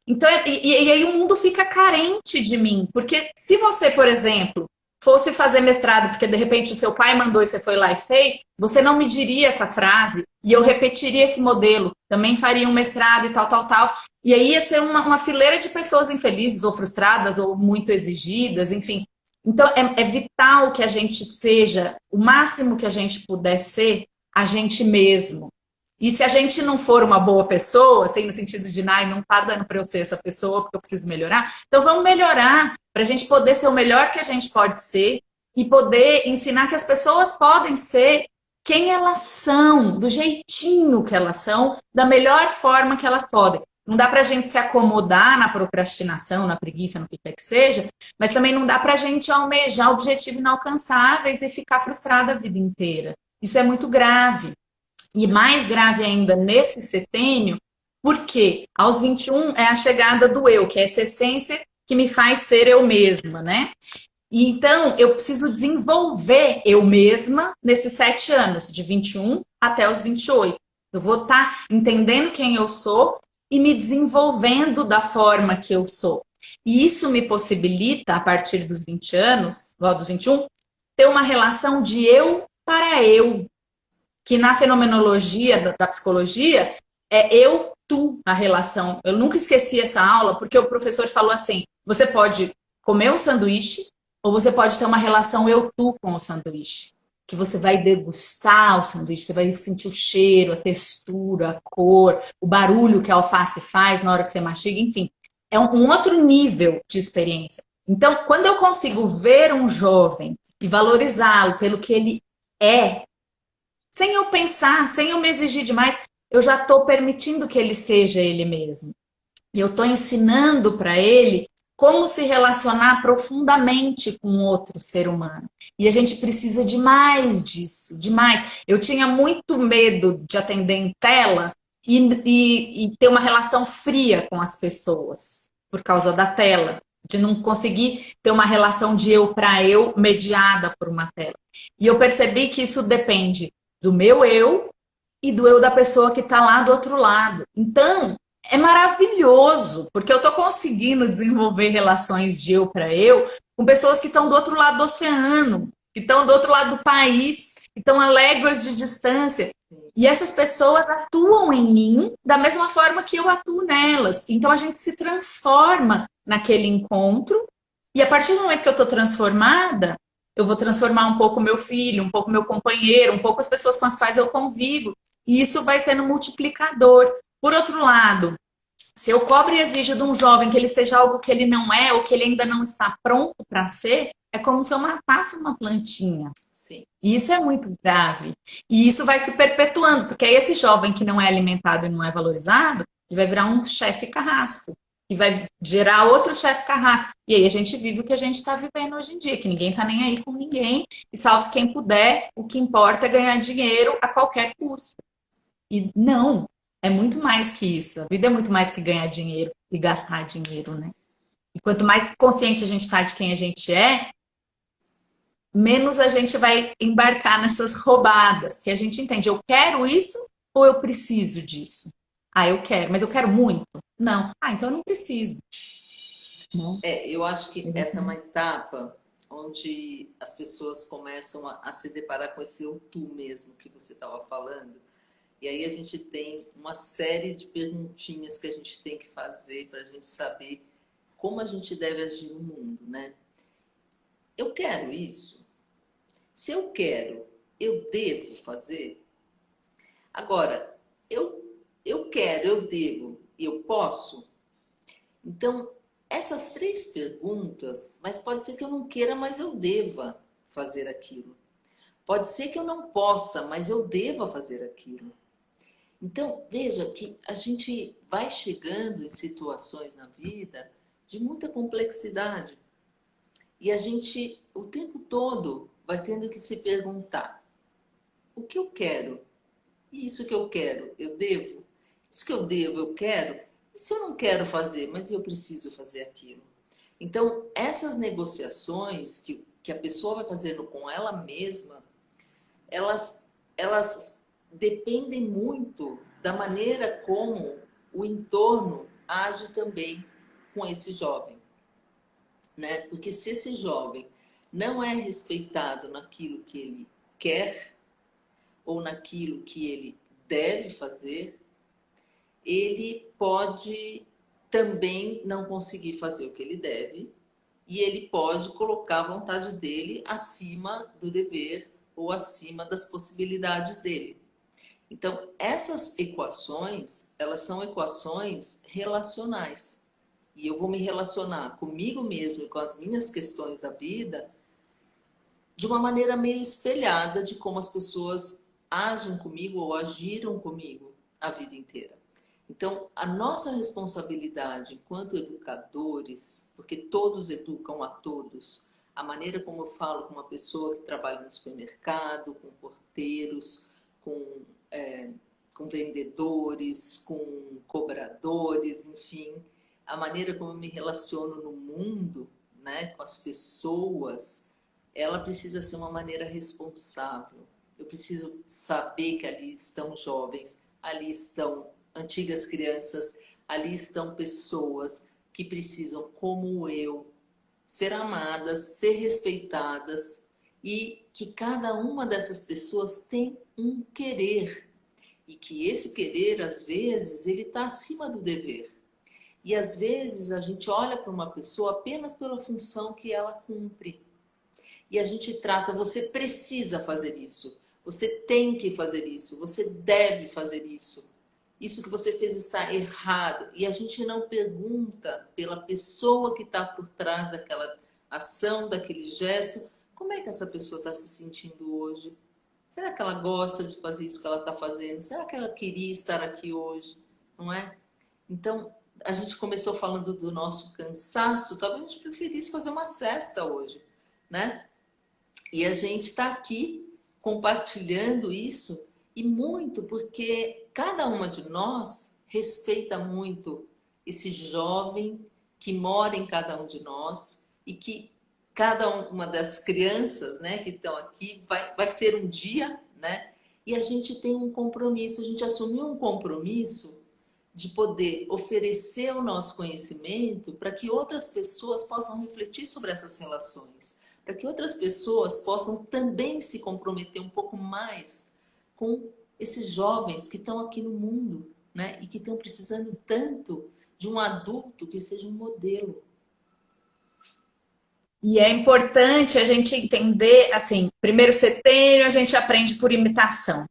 Então, e aí o mundo fica carente de mim. Porque se você, por exemplo, fosse fazer mestrado, porque de repente o seu pai mandou e você foi lá e fez, você não me diria essa frase e eu repetiria esse modelo. Também faria um mestrado e tal, tal, tal. E aí ia ser uma fileira de pessoas infelizes ou frustradas ou muito exigidas, enfim. Então, é vital que a gente seja, o máximo que a gente puder ser, a gente mesmo. E se a gente não for uma boa pessoa, assim, no sentido de, não tá dando para eu ser essa pessoa, porque eu preciso melhorar, então vamos melhorar, para a gente poder ser o melhor que a gente pode ser e poder ensinar que as pessoas podem ser quem elas são, do jeitinho que elas são, da melhor forma que elas podem. Não dá para a gente se acomodar na procrastinação, na preguiça, no que quer que seja, mas também não dá para a gente almejar objetivos inalcançáveis e ficar frustrada a vida inteira. Isso é muito grave. E mais grave ainda nesse setênio, porque aos 21 é a chegada do eu, que é essa essência que me faz ser eu mesma, né? E então, eu preciso desenvolver eu mesma nesses 7 anos, de 21 até os 28. Eu vou estar entendendo quem eu sou e me desenvolvendo da forma que eu sou. E isso me possibilita, a partir dos 20 anos, dos 21, ter uma relação de eu para eu, que na fenomenologia da psicologia é eu-tu a relação. Eu nunca esqueci essa aula, porque o professor falou assim, você pode comer um sanduíche ou você pode ter uma relação eu-tu com o sanduíche. Que você vai degustar o sanduíche, você vai sentir o cheiro, a textura, a cor, o barulho que a alface faz na hora que você mastiga, enfim. É um outro nível de experiência. Então, quando eu consigo ver um jovem e valorizá-lo pelo que ele é, sem eu pensar, sem eu me exigir demais, eu já estou permitindo que ele seja ele mesmo. E eu estou ensinando para ele como se relacionar profundamente com outro ser humano. E a gente precisa demais disso, demais. Eu tinha muito medo de atender em tela e ter uma relação fria com as pessoas por causa da tela, de não conseguir ter uma relação de eu para eu mediada por uma tela. E eu percebi que isso depende do meu eu e do eu da pessoa que está lá do outro lado. Então, é maravilhoso, porque eu estou conseguindo desenvolver relações de eu para eu com pessoas que estão do outro lado do oceano, que estão do outro lado do país, que estão a léguas de distância. E essas pessoas atuam em mim da mesma forma que eu atuo nelas. Então a gente se transforma naquele encontro, e a partir do momento que eu estou transformada, eu vou transformar um pouco meu filho, um pouco meu companheiro, um pouco as pessoas com as quais eu convivo. E isso vai sendo multiplicador. Por outro lado, se eu cobro e exijo de um jovem que ele seja algo que ele não é ou que ele ainda não está pronto para ser, é como se eu matasse uma plantinha. Sim. E isso é muito grave. E isso vai se perpetuando, porque aí esse jovem que não é alimentado e não é valorizado, ele vai virar um chefe carrasco. E vai gerar outro chefe carrasco. E aí a gente vive o que a gente está vivendo hoje em dia, que ninguém está nem aí com ninguém, e salve quem puder, o que importa é ganhar dinheiro a qualquer custo. E não, é muito mais que isso. A vida é muito mais que ganhar dinheiro e gastar dinheiro, né? E quanto mais consciente a gente está de quem a gente é, menos a gente vai embarcar nessas roubadas, que a gente entende, eu quero isso ou eu preciso disso? Ah, eu quero, mas eu quero muito? Não. Ah, então eu não preciso. Não. Eu acho que essa é uma etapa onde as pessoas começam a se deparar com esse eu tu mesmo que você estava falando. E aí a gente tem uma série de perguntinhas que a gente tem que fazer para a gente saber como a gente deve agir no mundo, né? Eu quero isso? Se eu quero, eu devo fazer? Agora, eu quero, eu devo e eu posso? Então, essas três perguntas, mas pode ser que eu não queira, mas eu deva fazer aquilo. Pode ser que eu não possa, mas eu deva fazer aquilo. Então, veja que a gente vai chegando em situações na vida de muita complexidade. E a gente, o tempo todo, vai tendo que se perguntar: o que eu quero? E isso que eu quero, eu devo? Isso que eu devo, eu quero? E se eu não quero fazer, mas eu preciso fazer aquilo? Então, essas negociações que a pessoa vai fazendo com ela mesma, elas dependem muito da maneira como o entorno age também com esse jovem, né? Porque se esse jovem não é respeitado naquilo que ele quer ou naquilo que ele deve fazer, ele pode também não conseguir fazer o que ele deve e ele pode colocar a vontade dele acima do dever ou acima das possibilidades dele. Então, essas equações, elas são equações relacionais. E eu vou me relacionar comigo mesmo e com as minhas questões da vida de uma maneira meio espelhada de como as pessoas agem comigo ou agiram comigo a vida inteira. Então, a nossa responsabilidade enquanto educadores, porque todos educam a todos, a maneira como eu falo com uma pessoa que trabalha no supermercado, com porteiros, com, com vendedores, com cobradores, enfim, a maneira como eu me relaciono no mundo, né, com as pessoas, ela precisa ser uma maneira responsável. Eu preciso saber que ali estão jovens, ali estão antigas crianças, ali estão pessoas que precisam, como eu, ser amadas, ser respeitadas e que cada uma dessas pessoas tem um querer e que esse querer, às vezes, ele está acima do dever. E às vezes a gente olha para uma pessoa apenas pela função que ela cumpre. E a gente trata, você precisa fazer isso, você tem que fazer isso, você deve fazer isso. Isso que você fez está errado. E a gente não pergunta pela pessoa que está por trás daquela ação, daquele gesto, como é que essa pessoa está se sentindo hoje? Será que ela gosta de fazer isso que ela está fazendo? Será que ela queria estar aqui hoje? Não é? Então, a gente começou falando do nosso cansaço, talvez a gente preferisse fazer uma sesta hoje, né? E a gente está aqui compartilhando isso, e muito porque cada uma de nós respeita muito esse jovem que mora em cada um de nós e que cada uma das crianças, né, que estão aqui vai ser um dia, né? E a gente tem um compromisso, a gente assumiu um compromisso de poder oferecer o nosso conhecimento para que outras pessoas possam refletir sobre essas relações, para que outras pessoas possam também se comprometer um pouco mais com esses jovens que estão aqui no mundo, né? E que estão precisando tanto de um adulto que seja um modelo. E é importante a gente entender, assim, primeiro setênio a gente aprende por imitação.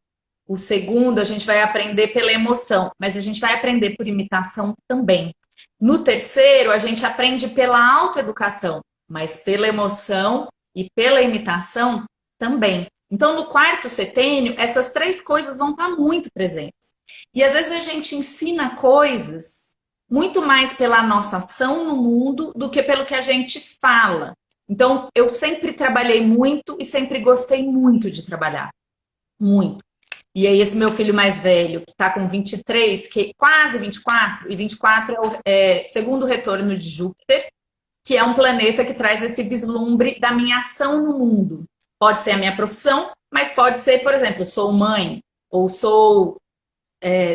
O segundo a gente vai aprender pela emoção, mas a gente vai aprender por imitação também. No terceiro a gente aprende pela autoeducação, mas pela emoção e pela imitação também. Então, no quarto setênio, essas três coisas vão estar muito presentes. E às vezes a gente ensina coisas muito mais pela nossa ação no mundo do que pelo que a gente fala. Então, eu sempre trabalhei muito e sempre gostei muito de trabalhar. Muito. E aí, esse meu filho mais velho, que está com 23, que quase 24, e 24 é o segundo retorno de Júpiter, que é um planeta que traz esse vislumbre da minha ação no mundo. Pode ser a minha profissão, mas pode ser, por exemplo, sou mãe, ou sou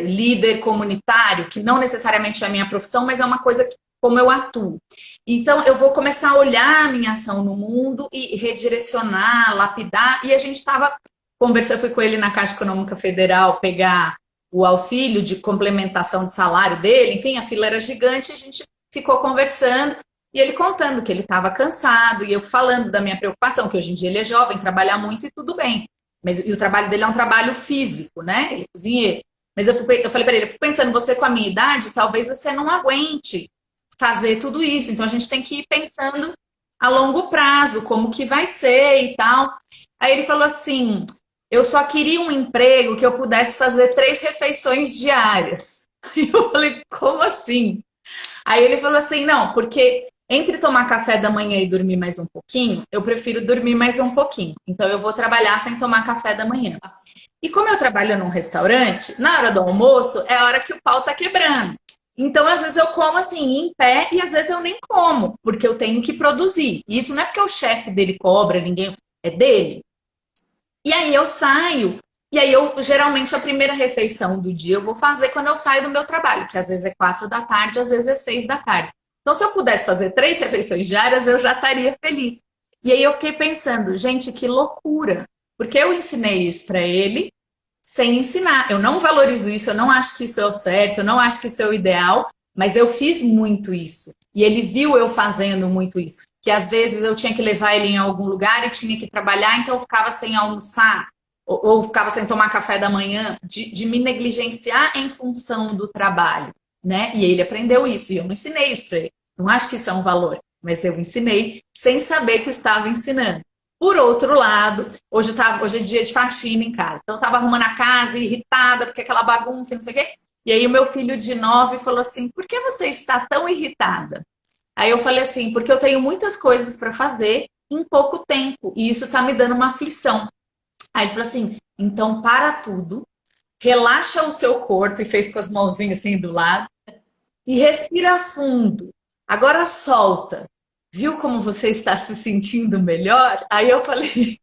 líder comunitário, que não necessariamente é a minha profissão, mas é uma coisa que, como eu atuo. Então, eu vou começar a olhar a minha ação no mundo e redirecionar, lapidar, e a gente estava conversando, eu fui com ele na Caixa Econômica Federal pegar o auxílio de complementação de salário dele, enfim, a fila era gigante, a gente ficou conversando, e ele contando que ele estava cansado, e eu falando da minha preocupação, que hoje em dia ele é jovem, trabalha muito e tudo bem. E o trabalho dele é um trabalho físico, né? Ele é cozinheiro. Mas eu falei para ele, eu fico pensando, você com a minha idade, talvez você não aguente fazer tudo isso. Então a gente tem que ir pensando a longo prazo, como que vai ser e tal. Aí ele falou assim, eu só queria um emprego que eu pudesse fazer 3 refeições diárias. E eu falei, como assim? Aí ele falou assim, não, porque entre tomar café da manhã e dormir mais um pouquinho, eu prefiro dormir mais um pouquinho. Então eu vou trabalhar sem tomar café da manhã. E como eu trabalho num restaurante, na hora do almoço é a hora que o pau tá quebrando. Então, às vezes eu como assim, em pé, e às vezes eu nem como, porque eu tenho que produzir. E isso não é porque o chefe dele cobra, ninguém, é dele. E aí eu saio, e aí eu, geralmente, a primeira refeição do dia eu vou fazer quando eu saio do meu trabalho, que às vezes é 4 da tarde, às vezes é 6 da tarde. Então, se eu pudesse fazer 3 refeições diárias, eu já estaria feliz. E aí eu fiquei pensando, gente, que loucura. Porque eu ensinei isso para ele sem ensinar. Eu não valorizo isso, eu não acho que isso é o certo, eu não acho que isso é o ideal, mas eu fiz muito isso. E ele viu eu fazendo muito isso. Que às vezes eu tinha que levar ele em algum lugar e tinha que trabalhar, então eu ficava sem almoçar, ou ficava sem tomar café da manhã, de me negligenciar em função do trabalho, né? E ele aprendeu isso, e eu não ensinei isso para ele. Não acho que isso é um valor, mas eu ensinei sem saber que estava ensinando. Por outro lado, hoje é dia de faxina em casa. Então eu estava arrumando a casa, irritada, porque aquela bagunça e não sei o quê. E aí o meu filho de 9 falou assim, por que você está tão irritada? Aí eu falei assim, porque eu tenho muitas coisas para fazer em pouco tempo. E isso está me dando uma aflição. Aí ele falou assim, então para tudo, relaxa o seu corpo, e fez com as mãozinhas assim do lado, e respira fundo. Agora solta. Viu como você está se sentindo melhor? Aí eu falei,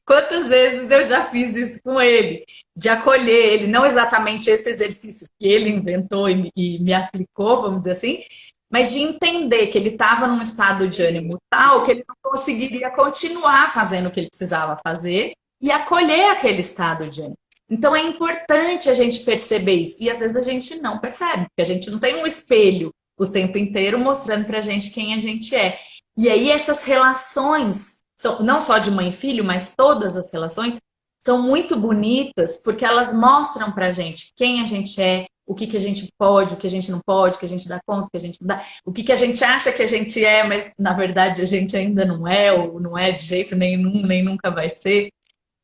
quantas vezes eu já fiz isso com ele? De acolher ele, não exatamente esse exercício que ele inventou e me aplicou, vamos dizer assim, mas de entender que ele estava num estado de ânimo tal que ele não conseguiria continuar fazendo o que ele precisava fazer e acolher aquele estado de ânimo. Então é importante a gente perceber isso. E às vezes a gente não percebe, porque a gente não tem um espelho o tempo inteiro mostrando pra gente quem a gente é. E aí essas relações, não só de mãe e filho, mas todas as relações, são muito bonitas porque elas mostram pra gente quem a gente é, o que a gente pode, o que a gente não pode, o que a gente dá conta, o que a gente não dá, o que a gente acha que a gente é, mas na verdade a gente ainda não é, ou não é de jeito nenhum, nem nunca vai ser.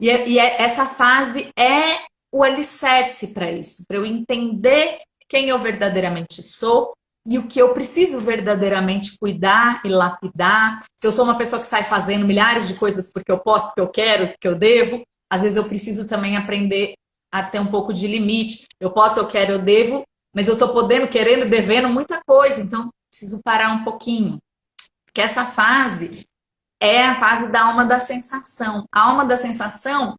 Essa fase é o alicerce para isso, para eu entender quem eu verdadeiramente sou e o que eu preciso verdadeiramente cuidar e lapidar. Se eu sou uma pessoa que sai fazendo milhares de coisas porque eu posso, porque eu quero, porque eu devo, às vezes eu preciso também aprender a ter um pouco de limite. Eu posso, eu quero, eu devo, mas eu estou podendo, querendo e devendo muita coisa, então preciso parar um pouquinho. Porque essa fase é a fase da alma da sensação. A alma da sensação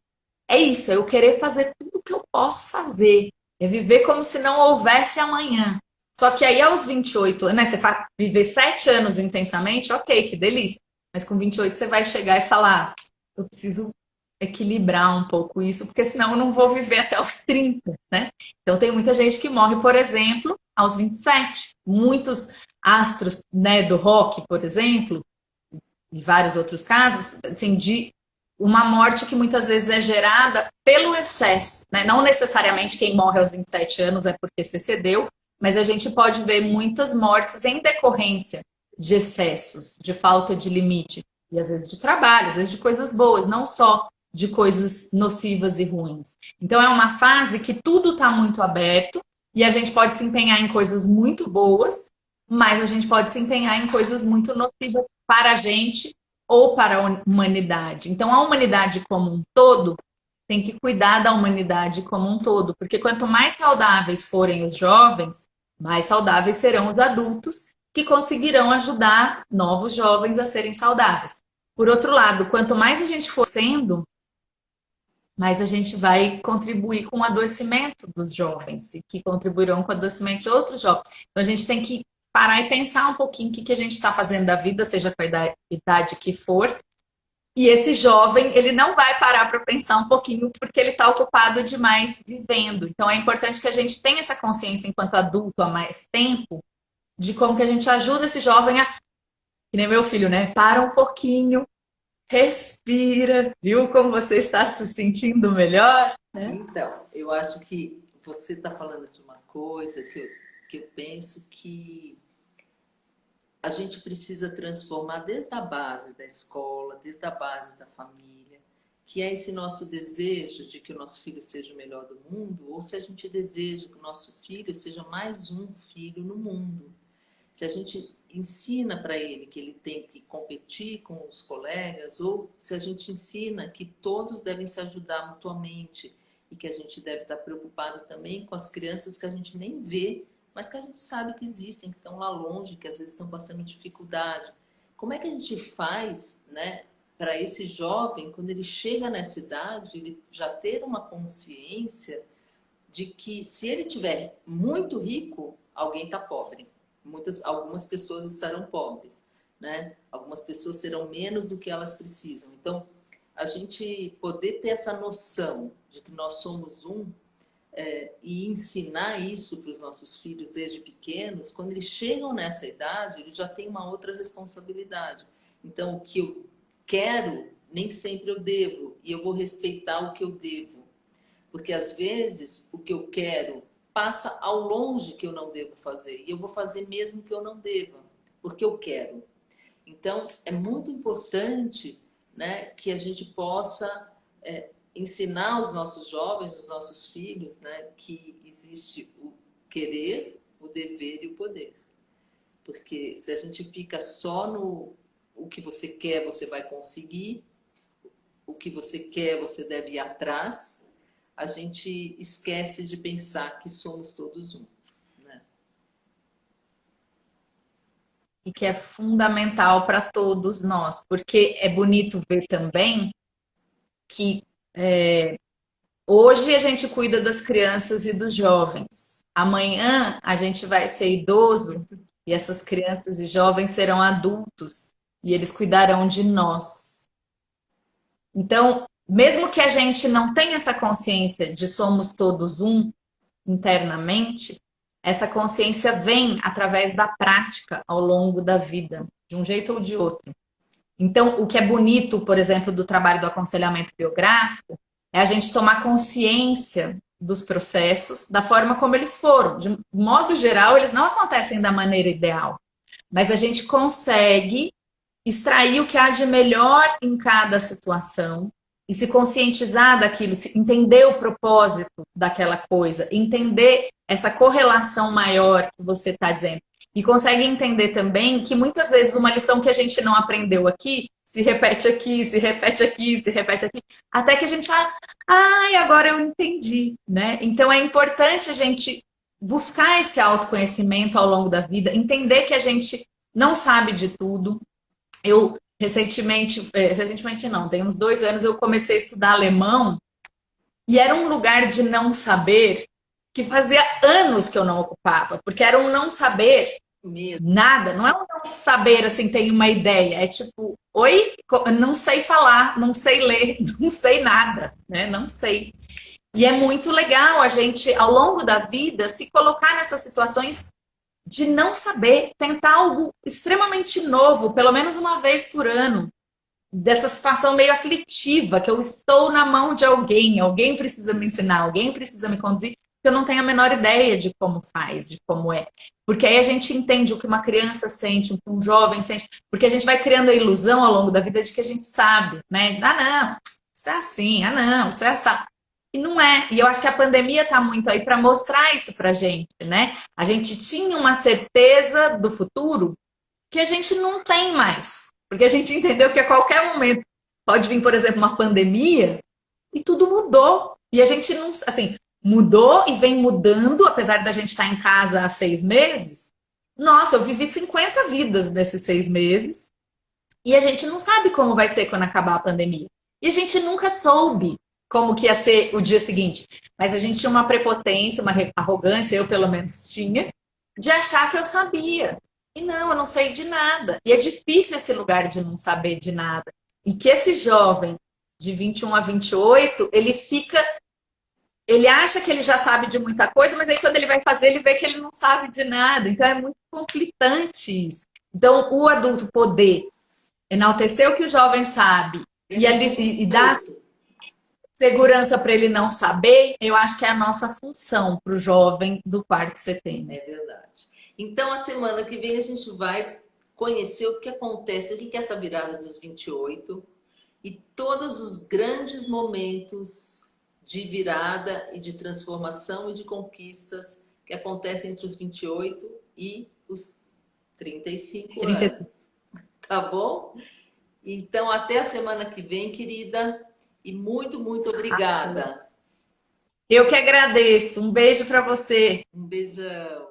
é isso, é eu querer fazer tudo o que eu posso fazer. É viver como se não houvesse amanhã. Só que aí aos 28 anos, né, você viver 7 anos intensamente, ok, que delícia. Mas com 28 você vai chegar e falar, eu preciso equilibrar um pouco isso, porque senão eu não vou viver até os 30, né? Então tem muita gente que morre, por exemplo, aos 27. Muitos astros, né, do rock, por exemplo, e vários outros casos, assim, de uma morte que muitas vezes é gerada pelo excesso, né? Não necessariamente quem morre aos 27 anos é porque se excedeu, mas a gente pode ver muitas mortes em decorrência de excessos, de falta de limite, e às vezes de trabalho, às vezes de coisas boas, não só de coisas nocivas e ruins. Então é uma fase que tudo está muito aberto e a gente pode se empenhar em coisas muito boas, mas a gente pode se empenhar em coisas muito nocivas para a gente ou para a humanidade. Então, a humanidade como um todo tem que cuidar da humanidade como um todo, porque quanto mais saudáveis forem os jovens, mais saudáveis serão os adultos que conseguirão ajudar novos jovens a serem saudáveis. Por outro lado, quanto mais a gente for sendo, mais a gente vai contribuir com o adoecimento dos jovens e que contribuirão com o adoecimento de outros jovens. Então, a gente tem que parar e pensar um pouquinho o que a gente está fazendo da vida, seja com a idade que for. E esse jovem, ele não vai parar para pensar um pouquinho porque ele está ocupado demais vivendo. Então é importante que a gente tenha essa consciência enquanto adulto há mais tempo de como que a gente ajuda esse jovem a, que nem meu filho, né? Para um pouquinho, respira, viu como você está se sentindo melhor? Né? Então, eu acho que você está falando de uma coisa que eu penso que a gente precisa transformar desde a base da escola, desde a base da família, que é esse nosso desejo de que o nosso filho seja o melhor do mundo, ou se a gente deseja que o nosso filho seja mais um filho no mundo. Se a gente ensina para ele que ele tem que competir com os colegas, ou se a gente ensina que todos devem se ajudar mutuamente e que a gente deve estar preocupado também com as crianças que a gente nem vê, mas que a gente sabe que existem, que estão lá longe, que às vezes estão passando dificuldade. Como é que a gente faz, né, para esse jovem, quando ele chega nessa idade, ele já ter uma consciência de que se ele tiver muito rico, alguém está pobre. Algumas pessoas estarão pobres, né? Algumas pessoas terão menos do que elas precisam. Então, a gente poder ter essa noção de que nós somos um, e ensinar isso para os nossos filhos desde pequenos, quando eles chegam nessa idade, eles já têm uma outra responsabilidade. Então, o que eu quero, nem sempre eu devo, e eu vou respeitar o que eu devo. Porque, às vezes, o que eu quero passa ao longe que eu não devo fazer, e eu vou fazer mesmo que eu não deva, porque eu quero. Então, é muito importante, né, que a gente possa ensinar os nossos jovens, os nossos filhos, né, que existe o querer, o dever e o poder. Porque se a gente fica só no o que você quer, você vai conseguir, o que você quer, você deve ir atrás, a gente esquece de pensar que somos todos um. Né? E que é fundamental para todos nós, porque é bonito ver também que hoje a gente cuida das crianças e dos jovens. Amanhã a gente vai ser idoso e essas crianças e jovens serão adultos e eles cuidarão de nós. Então, mesmo que a gente não tenha essa consciência de somos todos um internamente, essa consciência vem através da prática ao longo da vida, de um jeito ou de outro. Então, o que é bonito, por exemplo, do trabalho do aconselhamento biográfico, é a gente tomar consciência dos processos, da forma como eles foram. De modo geral, eles não acontecem da maneira ideal, mas a gente consegue extrair o que há de melhor em cada situação e se conscientizar daquilo, entender o propósito daquela coisa, entender essa correlação maior que você está dizendo. E consegue entender também que muitas vezes uma lição que a gente não aprendeu aqui se repete aqui, se repete aqui, se repete aqui, até que a gente fala, ai, agora eu entendi, né? Então é importante a gente buscar esse autoconhecimento ao longo da vida, entender que a gente não sabe de tudo. Eu recentemente não, tem uns 2 anos eu comecei a estudar alemão e era um lugar de não saber que fazia anos que eu não ocupava, porque era um não saber Mesmo. nada, não é um não saber assim, tem uma ideia, é tipo, oi, não sei falar, não sei ler, não sei nada, né? Não sei. E é muito legal a gente, ao longo da vida, se colocar nessas situações de não saber, tentar algo extremamente novo, pelo menos uma vez por ano, dessa situação meio aflitiva, que eu estou na mão de alguém, alguém precisa me ensinar, alguém precisa me conduzir, que eu não tenho a menor ideia de como faz, de como é. Porque aí a gente entende o que uma criança sente, o que um jovem sente, porque a gente vai criando a ilusão ao longo da vida de que a gente sabe, né? Ah, não, isso é assim, ah, não, isso é assim. E não é. E eu acho que a pandemia está muito aí para mostrar isso para a gente, né? A gente tinha uma certeza do futuro que a gente não tem mais. Porque a gente entendeu que a qualquer momento pode vir, por exemplo, uma pandemia e tudo mudou. E a gente não, assim, mudou e vem mudando, apesar da gente estar em casa há 6 meses. Nossa, eu vivi 50 vidas nesses 6 meses e a gente não sabe como vai ser quando acabar a pandemia. E a gente nunca soube como que ia ser o dia seguinte. Mas a gente tinha uma prepotência, uma arrogância, eu pelo menos tinha, de achar que eu sabia. E não, eu não sei de nada. E é difícil esse lugar de não saber de nada. E que esse jovem de 21 a 28, ele acha que ele já sabe de muita coisa, mas aí quando ele vai fazer, ele vê que ele não sabe de nada. Então é muito conflitante isso. Então, o adulto poder enaltecer o que o jovem sabe e dar segurança para ele não saber, eu acho que é a nossa função para o jovem do quarto setembro. É verdade. Então, a semana que vem a gente vai conhecer o que acontece, o que é essa virada dos 28 e todos os grandes momentos de virada e de transformação e de conquistas que acontecem entre os 28 e os 35 anos. Tá bom? Então, até a semana que vem, querida. E muito, muito obrigada. Eu que agradeço. Um beijo para você. Um beijão.